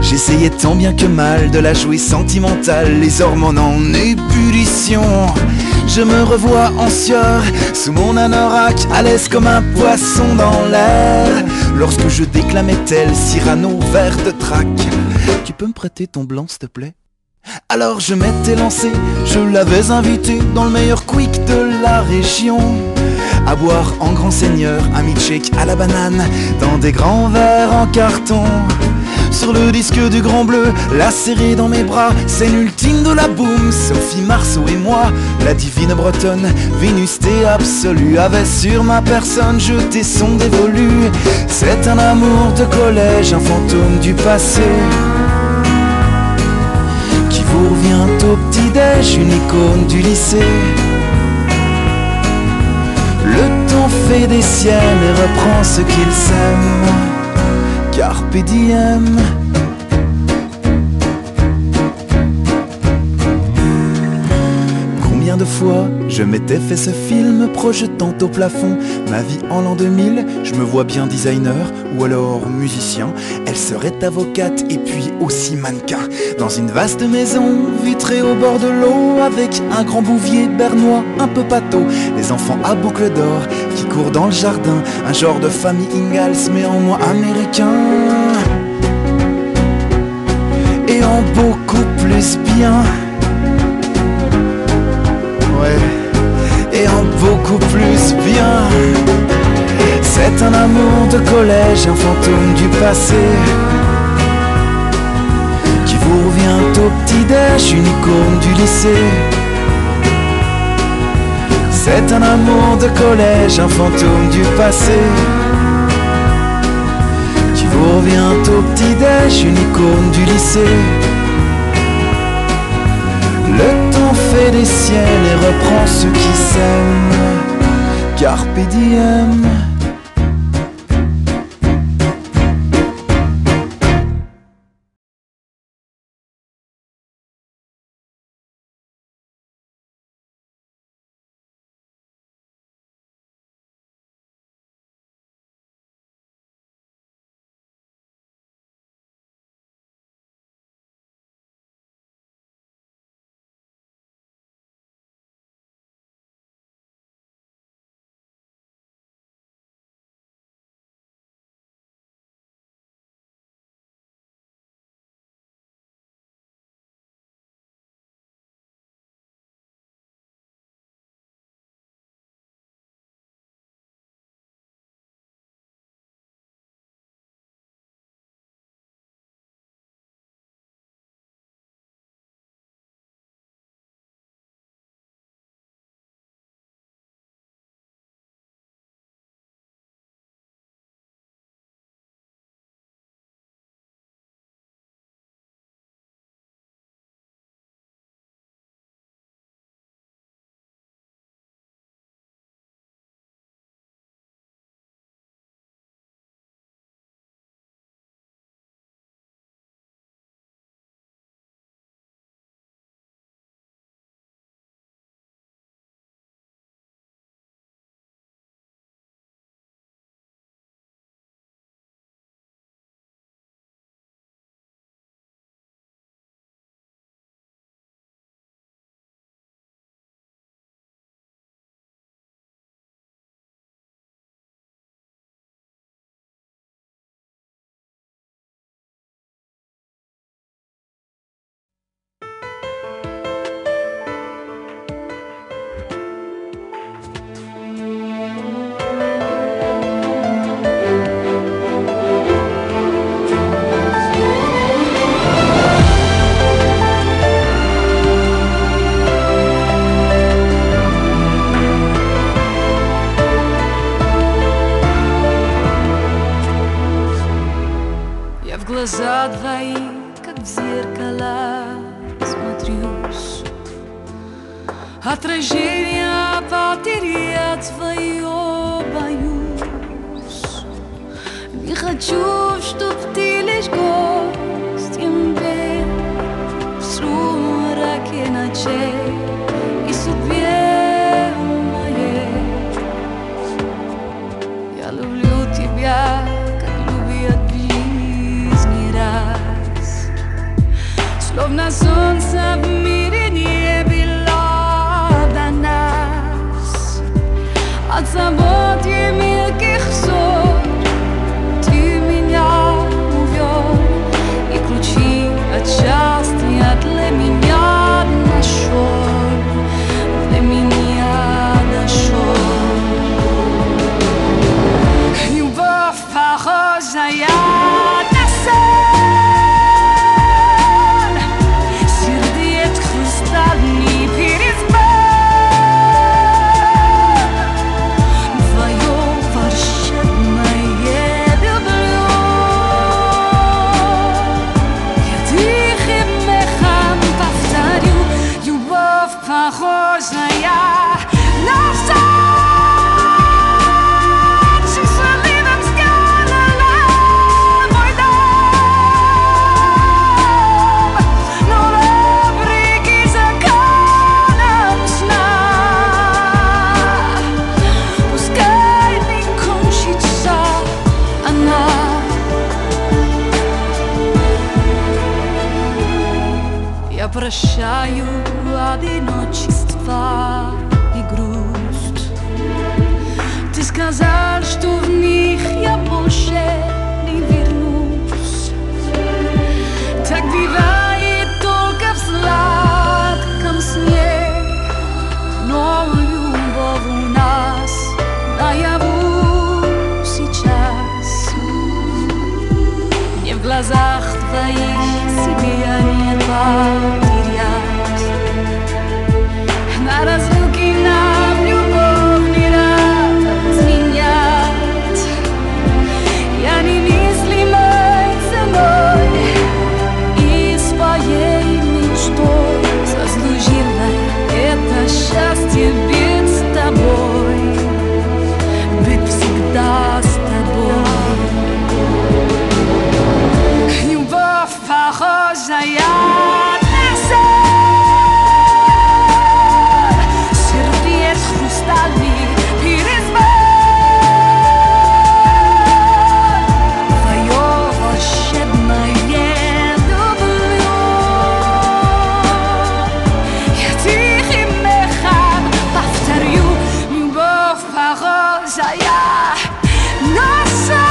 j'essayais tant bien que mal de la jouer sentimentale, les hormones en ébullition. Je me revois en sueur, sous mon anorak, à l'aise comme un poisson dans l'air, lorsque je déclamais tel Cyrano vers de trac. Tu peux me prêter ton blanc s'il te plaît? Alors je m'étais lancé, je l'avais invité dans le meilleur quick de la région. à boire en grand seigneur un milkshake à la banane dans des grands verres en carton. Sur le disque du Grand Bleu, la serrer dans mes bras, scène ultime de la boum. Sophie Marceau et moi, la divine bretonne, Vénusté absolue, avait sur ma personne jeté son dévolu. C'est un amour de collège, un fantôme du passé, qui vous revient au petit-déj, une icône du lycée. Le temps fait des siennes et reprend ce qu'il sème. Carpe diem. Combien de fois je m'étais fait ce film projetant au plafond ma vie en l'an 2000. Je me vois bien designer ou alors musicien. Elle serait avocate et puis aussi mannequin dans une vaste maison vitrée au bord de l'eau, avec un grand bouvier bernois un peu pâteau, les enfants à boucles d'or qui courent dans le jardin, un genre de famille Ingalls mais en moins américain et en beaucoup plus bien. Ouais, et en beaucoup plus bien. C'est un amour de collège, un fantôme du passé, qui vous revient au petit-déj, une icône du lycée. C'est un amour de collège, un fantôme du passé, qui vous revient au petit-déj, une icône du lycée. Le temps fait des siennes et reprend ceux qui s'aiment. Carpe diem. глаза двоих, как в зеркала, смотрюсь. Отражение потерять твое боюсь. Не хочу, чтоб ты лишь гостем был в сумраке ночей и судьбе моей. Я люблю тебя, как любят в жизни раз. Словно солнце в мире не было до нас. От забот и мелких ссор ты меня увел, и ключи от счастья для меня нашел, для меня нашел. прощаю одиночество и грусть. Ты сказал, что в них я больше не вернусь. Так бывает только в сладком сне, но любовь у нас наяву сейчас. Мне в глазах твоих себя не потерять. На разлуке нам любовь не разменять. Я немыслимой ценой и своей мечтой заслужила это счастье быть с тобой, быть всегда с тобой. Любовь похожая на сон, сердец хрустальный перезвон. Твое волшебное люблю. Я тихим эхом повторю: любовь похожая на сон.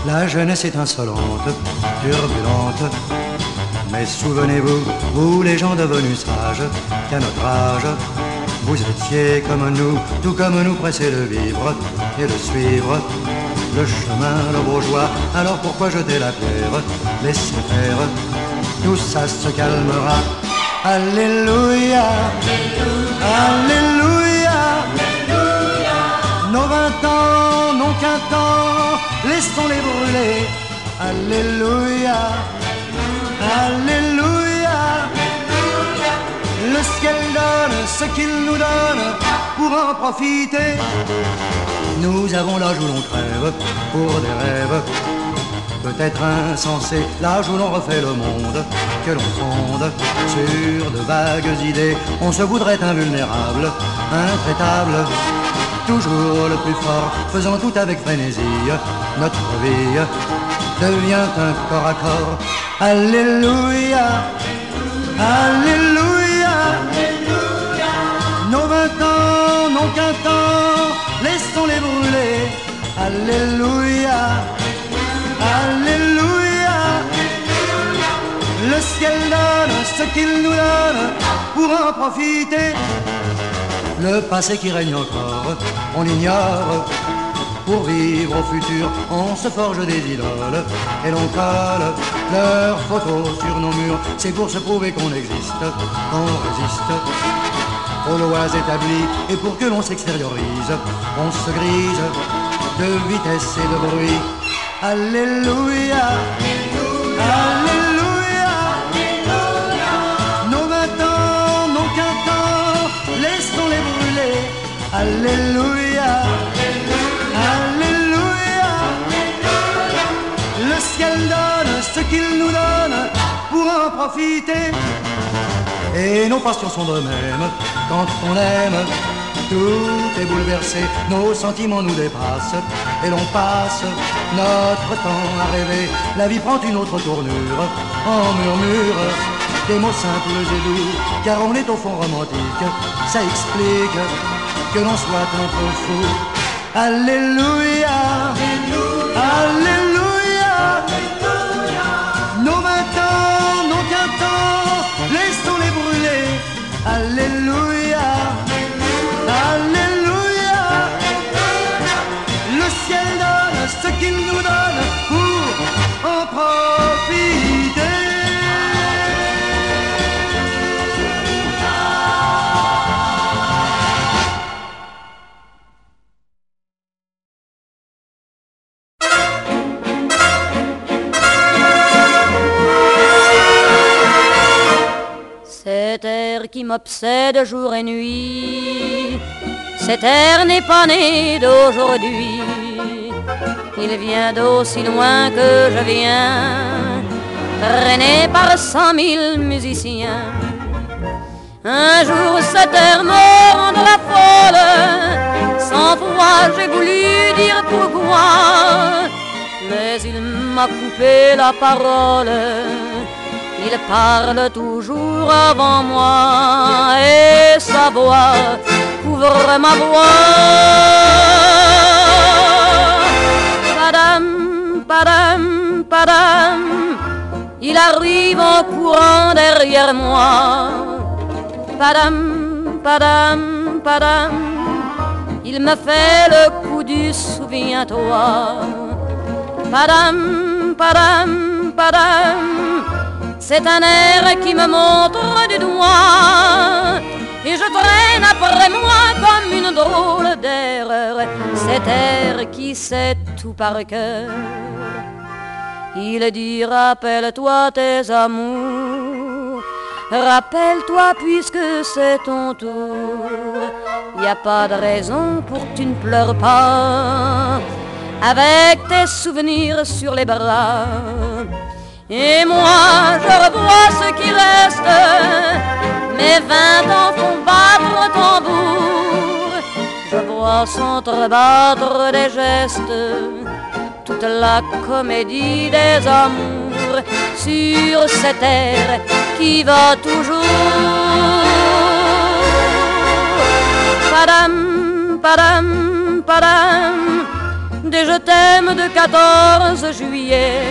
La jeunesse est insolente, turbulente. Mais souvenez-vous, vous les gens devenus sages, qu'à notre âge, vous étiez comme nous, tout comme nous pressés de vivre et de suivre le chemin, le bourgeois. Alors pourquoi jeter la pierre? Laissez faire, tout ça se calmera. Alléluia, Alléluia, nos 20 ans n'ont qu'un temps, laissons-les brûler. Alléluia, Alléluia, le ciel donne ce qu'il nous donne pour en profiter. Nous avons l'âge où l'on crève pour des rêves peut-être insensés, l'âge où l'on refait le monde, que l'on fonde sur de vagues idées. On se voudrait invulnérable, intraitable, toujours le plus fort, faisant tout avec frénésie. Notre vie devient un corps à corps. Alléluia, Alléluia, nos 20 ans n'ont qu'un temps, laissons-les brûler. Alléluia, Alléluia, le ciel donne ce qu'il nous donne pour en profiter. Le passé qui règne encore, on l'ignore. Pour vivre au futur, on se forge des idoles et l'on colle leurs photos sur nos murs. C'est pour se prouver qu'on existe, qu'on résiste aux lois établies. Et pour que l'on s'extériorise, on se grise de vitesse et de bruit. Alléluia, Alléluia, nos 20 ans n'ont qu'un temps, laissons-les brûler. Alléluia, Alléluia. pour en profiter. Et nos passions sont de même, quand on aime, tout est bouleversé, nos sentiments nous dépassent, et l'on passe notre temps à rêver. La vie prend une autre tournure, en murmure, des mots simples et doux, car on est au fond romantique, ça explique que l'on soit un peu fou. Alléluia, Alléluia, nos 20 ans n'ont qu'un temps, laissons-les brûler. Alléluia, Alléluia, le ciel donne ce qu'il nous donne pour en profiter. Cet air qui m'obsède jour et nuit, cet air n'est pas né d'aujourd'hui. Il vient d'aussi loin que je viens, traîné par 100 000 musiciens. Un jour cet air me rendra folle, 100 fois j'ai voulu dire pourquoi, mais il m'a coupé la parole. Il parle toujours avant moi et sa voix couvre ma voix. Padam, padam, padam, il arrive en courant derrière moi. Padam, padam, padam, il me fait le coup du souviens-toi. Padam, padam, padam, c'est un air qui me montre du doigt et je traîne après moi comme une drôle d'erreur cet air qui sait tout par cœur. Il dit rappelle-toi tes amours, rappelle-toi puisque c'est ton tour. Y a pas de raison pour que tu ne pleures pas avec tes souvenirs sur les bras. Et moi je revois ce qui reste, mes 20 ans font battre au tambour. Je vois s'entrebattre des gestes, toute la comédie des amours sur cet air qui va toujours. Padam, padam, padam, des je t'aime de 14 juillet.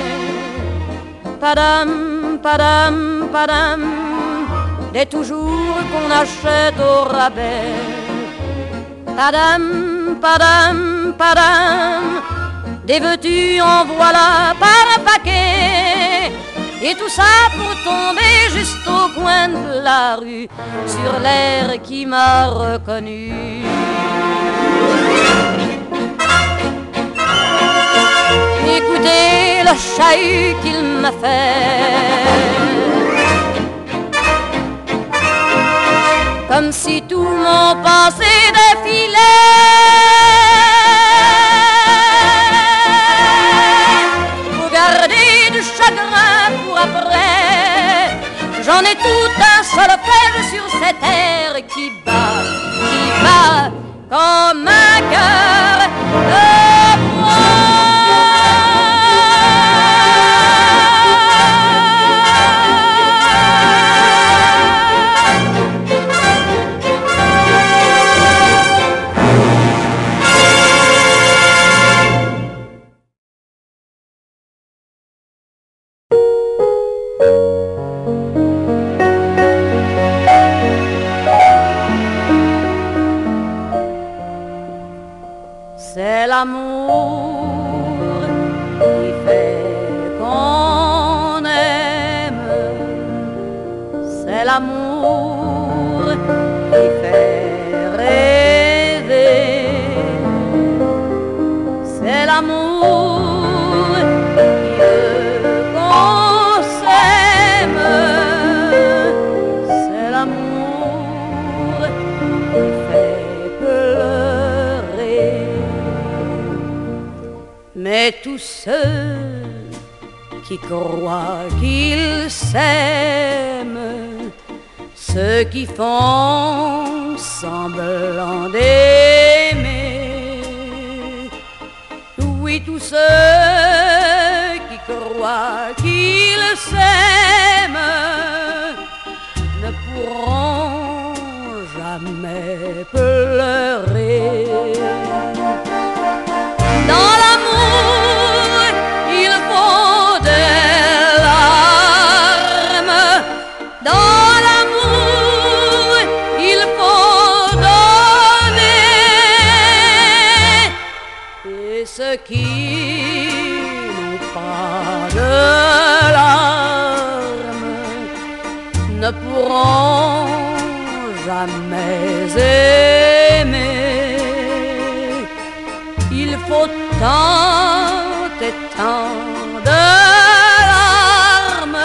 Padam, padam, padam, des toujours qu'on achète au rabais. Padam, padam, padam, des veux-tu en voilà par un paquet. Et tout ça pour tomber juste au coin de la rue, sur l'air qui m'a reconnu. Écoutez le chahut qu'il m'a fait, comme si tout mon passé défilait. Faut garder du chagrin pour après, j'en ai tout un solfège sur cette air qui bat comme un cœur de bois. C'est l'amour qui fait qu'on aime, c'est l'amour qui fait rêver, c'est l'amour qui veut qu'on s'aime, c'est l'amour qui fait pleurer. Mais tous ceux qui qui croient qu'ils s'aiment, ceux qui font semblant d'aimer. Oui, tous ceux qui croient qu'ils s'aiment ne pourront jamais pleurer. Dans l'amour, il faut des larmes. Dans l'amour, il faut donner. Et ceux qui n'ont pas de larmes ne pourront jamais aimer. Il faut tant et tant de larmes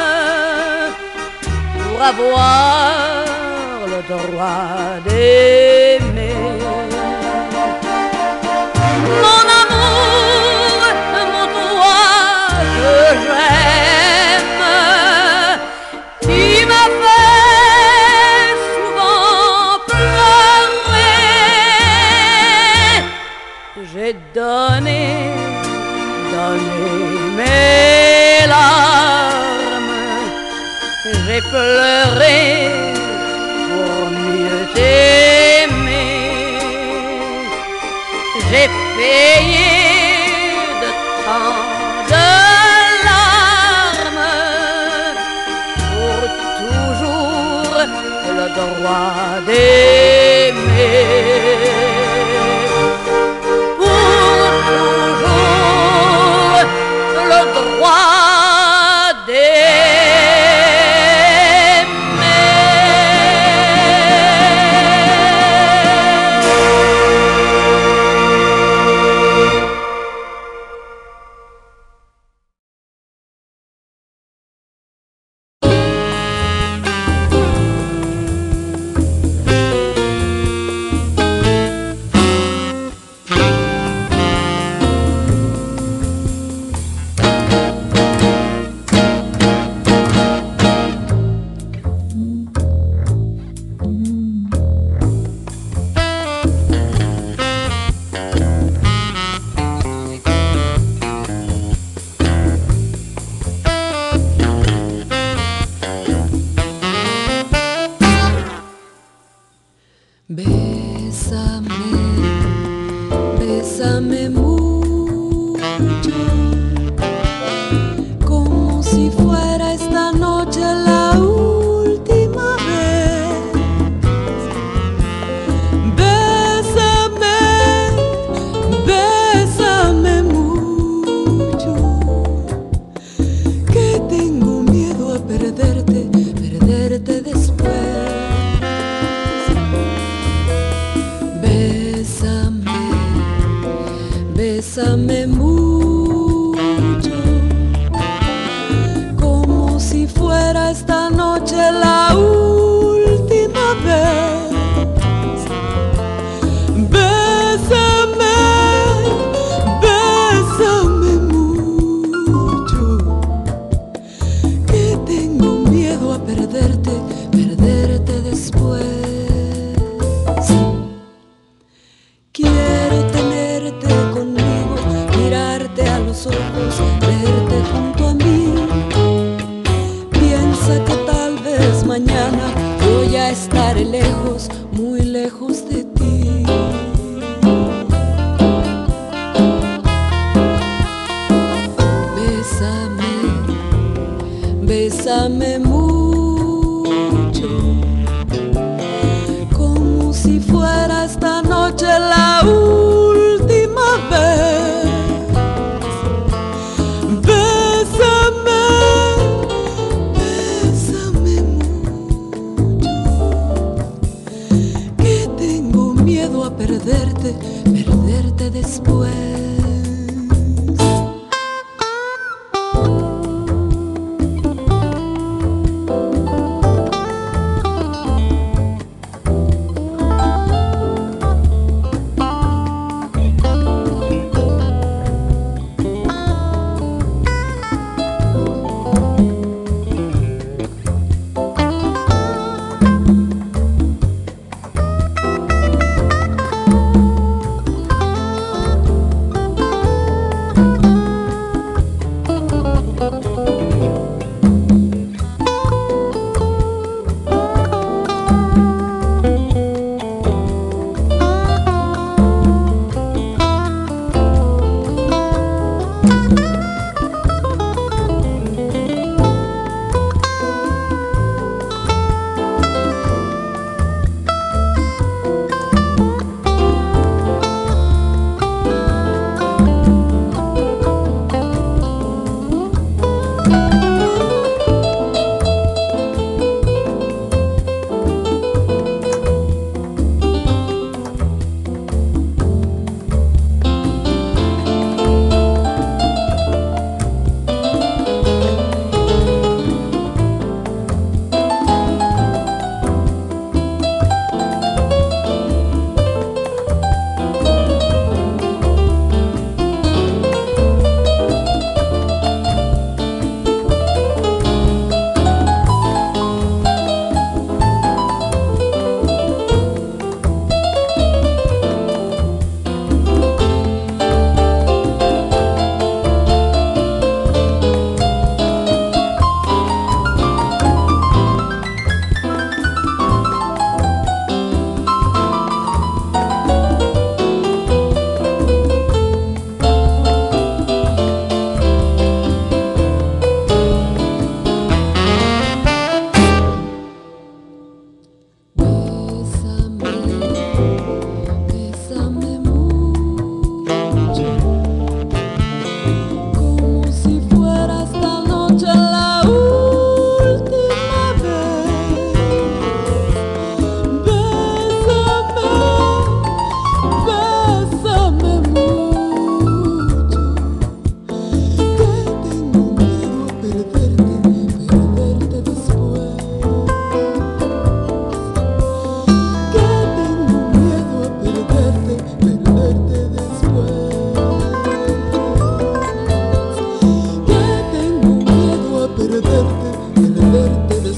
pour avoir le droit d'aimer. Mon amour, mon toi que j'aime, tu m'as fait souvent pleurer. J'ai donné mes larmes, j'ai pleuré pour mieux t'aimer. J'ai payé de tant de larmes pour toujours le droit d'aimer. Le droit Bésame mucho, como si fuera esta noche la última vez. Bésame, bésame mucho, que tengo miedo a perderte, perderte después. Bésame mucho, como si fuera esta noche la última vez. Bésame, bésame mucho, que tengo miedo a perderte, perderte después. Quiero tenerte conmigo, mirarte a los ojos, verte junto a mí. Piensa que tal vez mañana yo ya estaré lejos, muy lejos de ti. Bésame, bésame mucho, como si fuera esta noche la última vez. Bésame, bésame mucho, que tengo miedo a perderte, perderte después.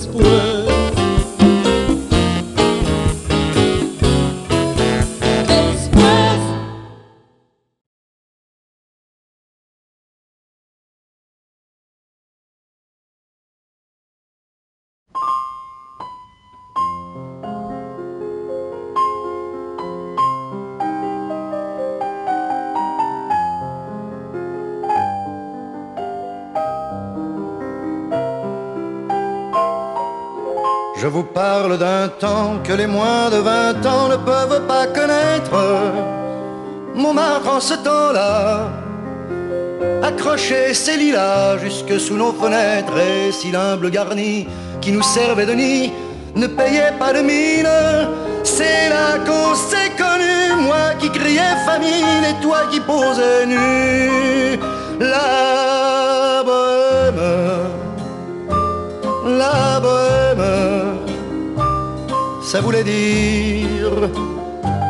después. Je vous parle d'un temps que les moins de 20 ans ne peuvent pas connaître. Montmartre en ce temps-là accrochait ses lilas jusque sous nos fenêtres, et si l'humble garni qui nous servait de nid ne payait pas de mine, c'est là qu'on s'est connus, moi qui criais famine et toi qui posais nu. La bohème, la bohème, ça voulait dire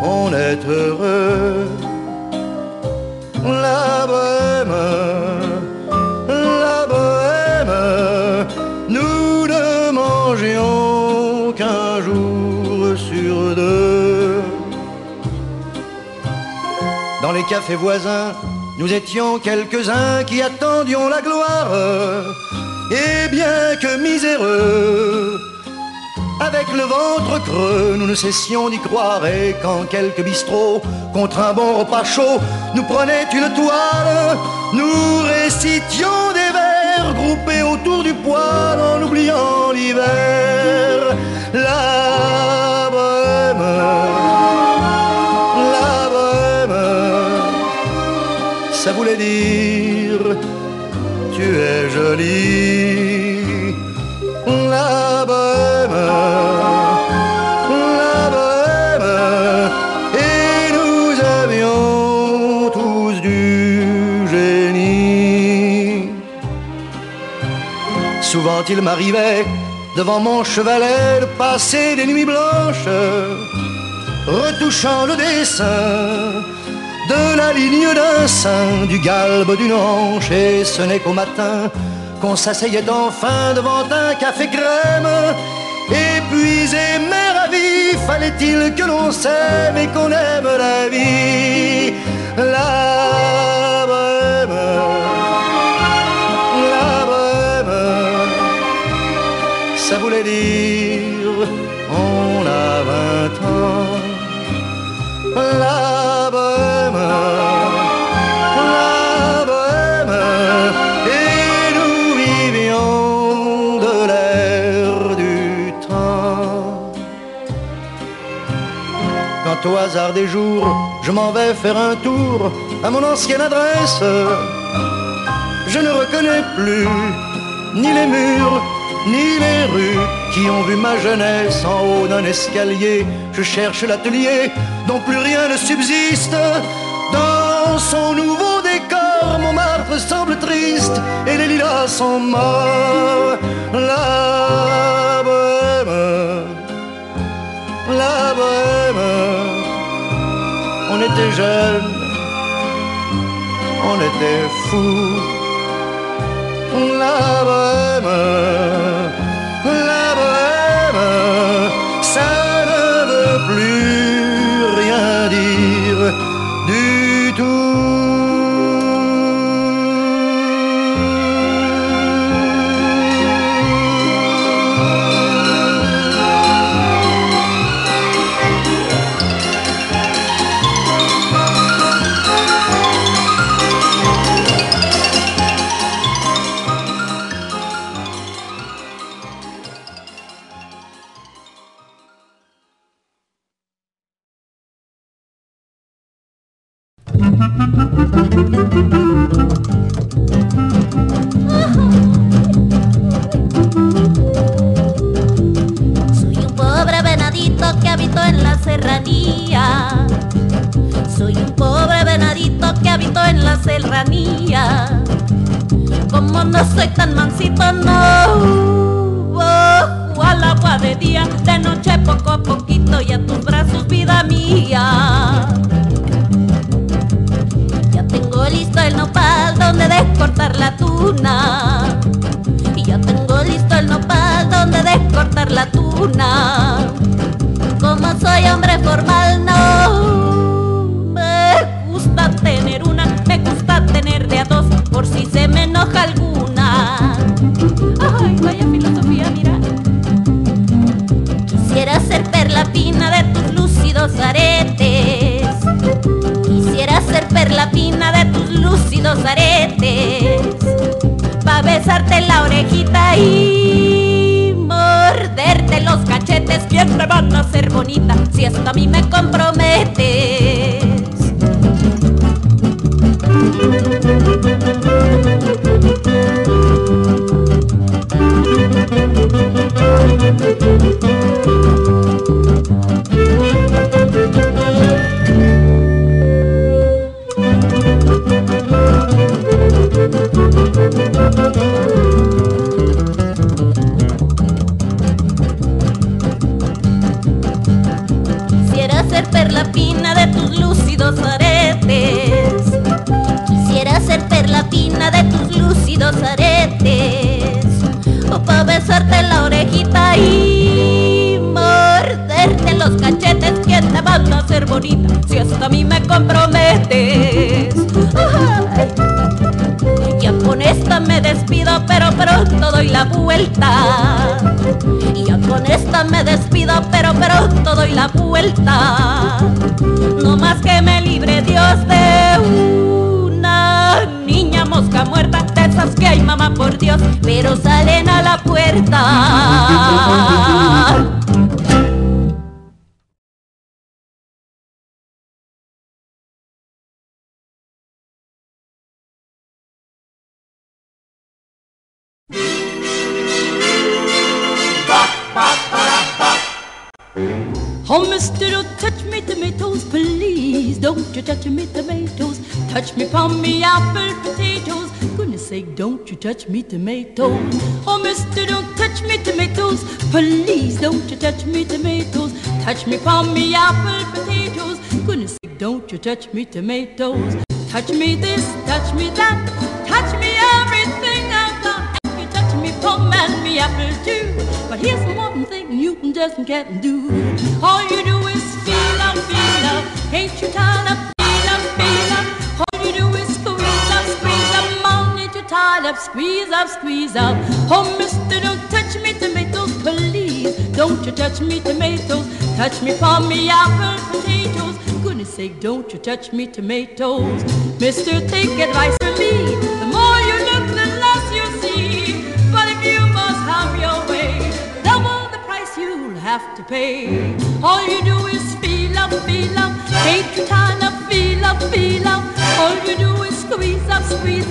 on est heureux. La bohème, nous ne mangions qu'un jour sur deux. Dans les cafés voisins, nous étions quelques-uns qui attendions la gloire. Et bien que miséreux, avec le ventre creux, nous ne cessions d'y croire. Et quand quelques bistrots, contre un bon repas chaud, nous prenaient une toile, nous récitions des vers groupés autour du poêle en oubliant l'hiver. La bohème, ça voulait dire tu es jolie. La bohème, et nous avions tous du génie. Souvent il m'arrivait devant mon chevalet de passer des nuits blanches, retouchant le dessin de la ligne d'un sein, du galbe d'une hanche, et ce n'est qu'au matin qu'on s'asseyait enfin devant un café crème. Épuisé mais ravi, fallait-il que l'on s'aime et qu'on aime la vie. La bohème, ça voulait dire on a 20 ans. La bohème, et nous vivions de l'air du temps. Quand au hasard des jours, je m'en vais faire un tour à mon ancienne adresse, je ne reconnais plus ni les murs, ni les rues qui ont vu ma jeunesse en haut d'un escalier. Je cherche l'atelier dont plus rien ne subsiste. Dans son nouveau décor, Montmartre semble triste et les lilas sont morts. La bohème, on était jeunes, on était fous. La bohème, ça ne veut plus rien dire du tout. Soy un pobre venadito que habito en la serranía. Soy un pobre venadito que habito en la serranía. Como no soy tan mansito, no bajo al agua de día, de noche poco a poquito y a tus brazos, vida mía. Ya tengo listo el nopal donde de cortar la tuna, y ya tengo listo el nopal donde de la tuna. Como soy hombre formal, no me gusta tener una, me gusta tener de a dos, por si se me enoja alguna. Ay, vaya filosofía, mira. Quisiera ser perla fina de tus lúcidos aretes. Quisiera ser perla fina de tus lúcidos aretes, pa' besarte la orejita y morderte los cachetes. ¿Quién te van a hacer bonita si hasta a mí me comprometes? Quisiera ser perla fina de tus lúcidos aretes. Quisiera ser perla fina de tus lúcidos aretes, o pa' besarte la orejita y morderte los cachetes. ¿Quién te van a hacer bonita si hasta a mí me comprometes? Ay. Ya con esta me despido, pero pronto doy la vuelta. Ya con esta me despido, pero pronto doy la vuelta. No más que me libre Dios de una niña mosca muerta, de esas que hay, mamá, por Dios, pero salen a la puerta. Oh, mister, don't touch me tomatoes, please. Don't you touch me tomatoes. Touch me palm, me apple, potatoes. Goodness sake, don't you touch me tomatoes. Oh, mister, don't touch me tomatoes, please. Don't you touch me tomatoes. Touch me palm, me apple, potatoes. Goodness sake, don't you touch me tomatoes. Touch me this, touch me that. Touch me everything I've got. And you touch me palm and me apple too. But here's one thing you just can't do. All you do is feel up, feel up. Ain't you tired of feel up, feel up? All you do is squeeze up, mom, ain't you tired of squeeze up? Oh, mister, don't touch me tomatoes, please. Don't you touch me tomatoes. Touch me palm, me apple, potatoes. Goodness sake, don't you touch me tomatoes. Mister, take advice from me. The more you look, the less you see. But if you must have your way, double the price you'll have to pay. All you do is feel up, feel up. Ain't you tired of feel up, feel up? All you do is squeeze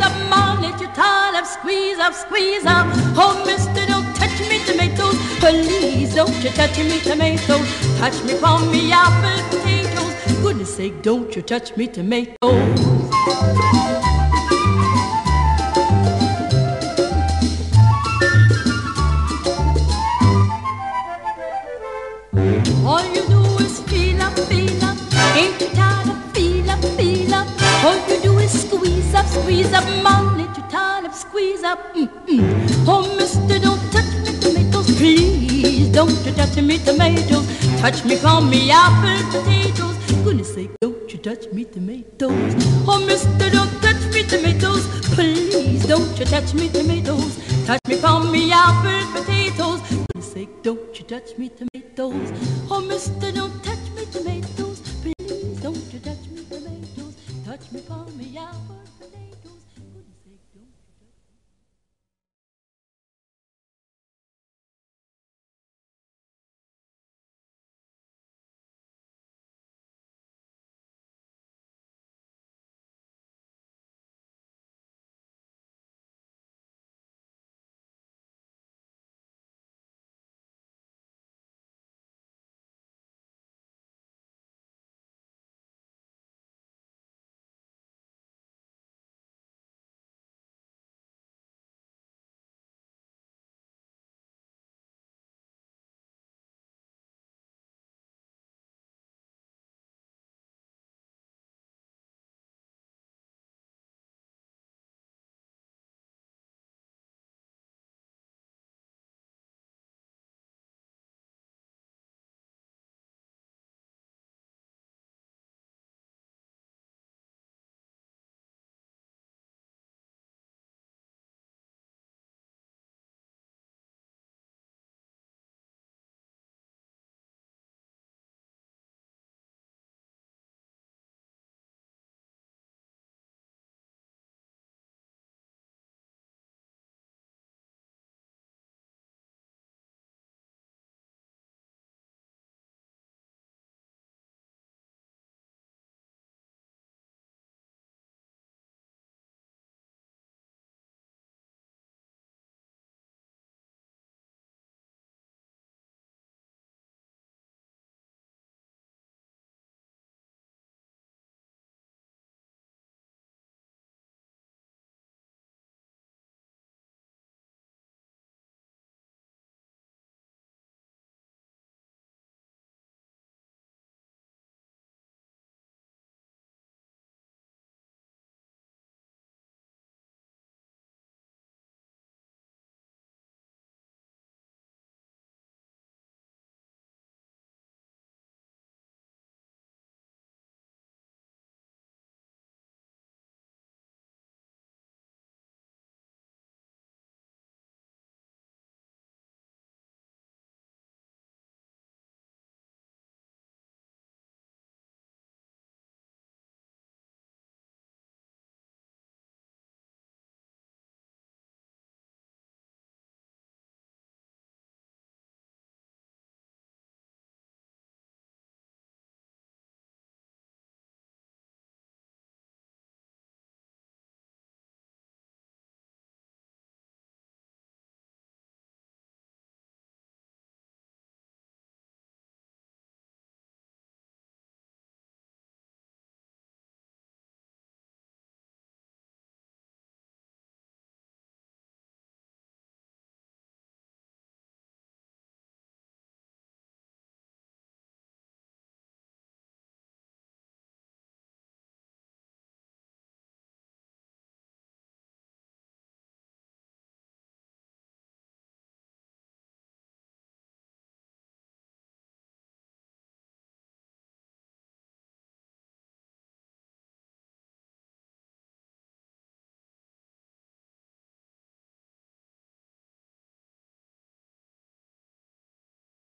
up, mom, ain't you tired of squeeze up? Oh, mister, don't touch me tomatoes, please. Don't you touch me tomatoes. Touch me palm, me apple, potatoes. Goodness sake, don't you touch me tomatoes. All you do is feel up, ain't you tired of feel up? All you do is squeeze up, mom, ain't you tired of squeeze up? Oh, mister, don't touch me tomatoes, please. Don't you touch me tomatoes. Touch me palm, me apple, potatoes. Goodness sake, don't you touch me tomatoes. Oh, mister, don't touch me tomatoes, please. Don't you touch me tomatoes. Touch me palm, me apple, potatoes. Goodness sake, don't you touch me tomatoes. Oh, mister, don't touch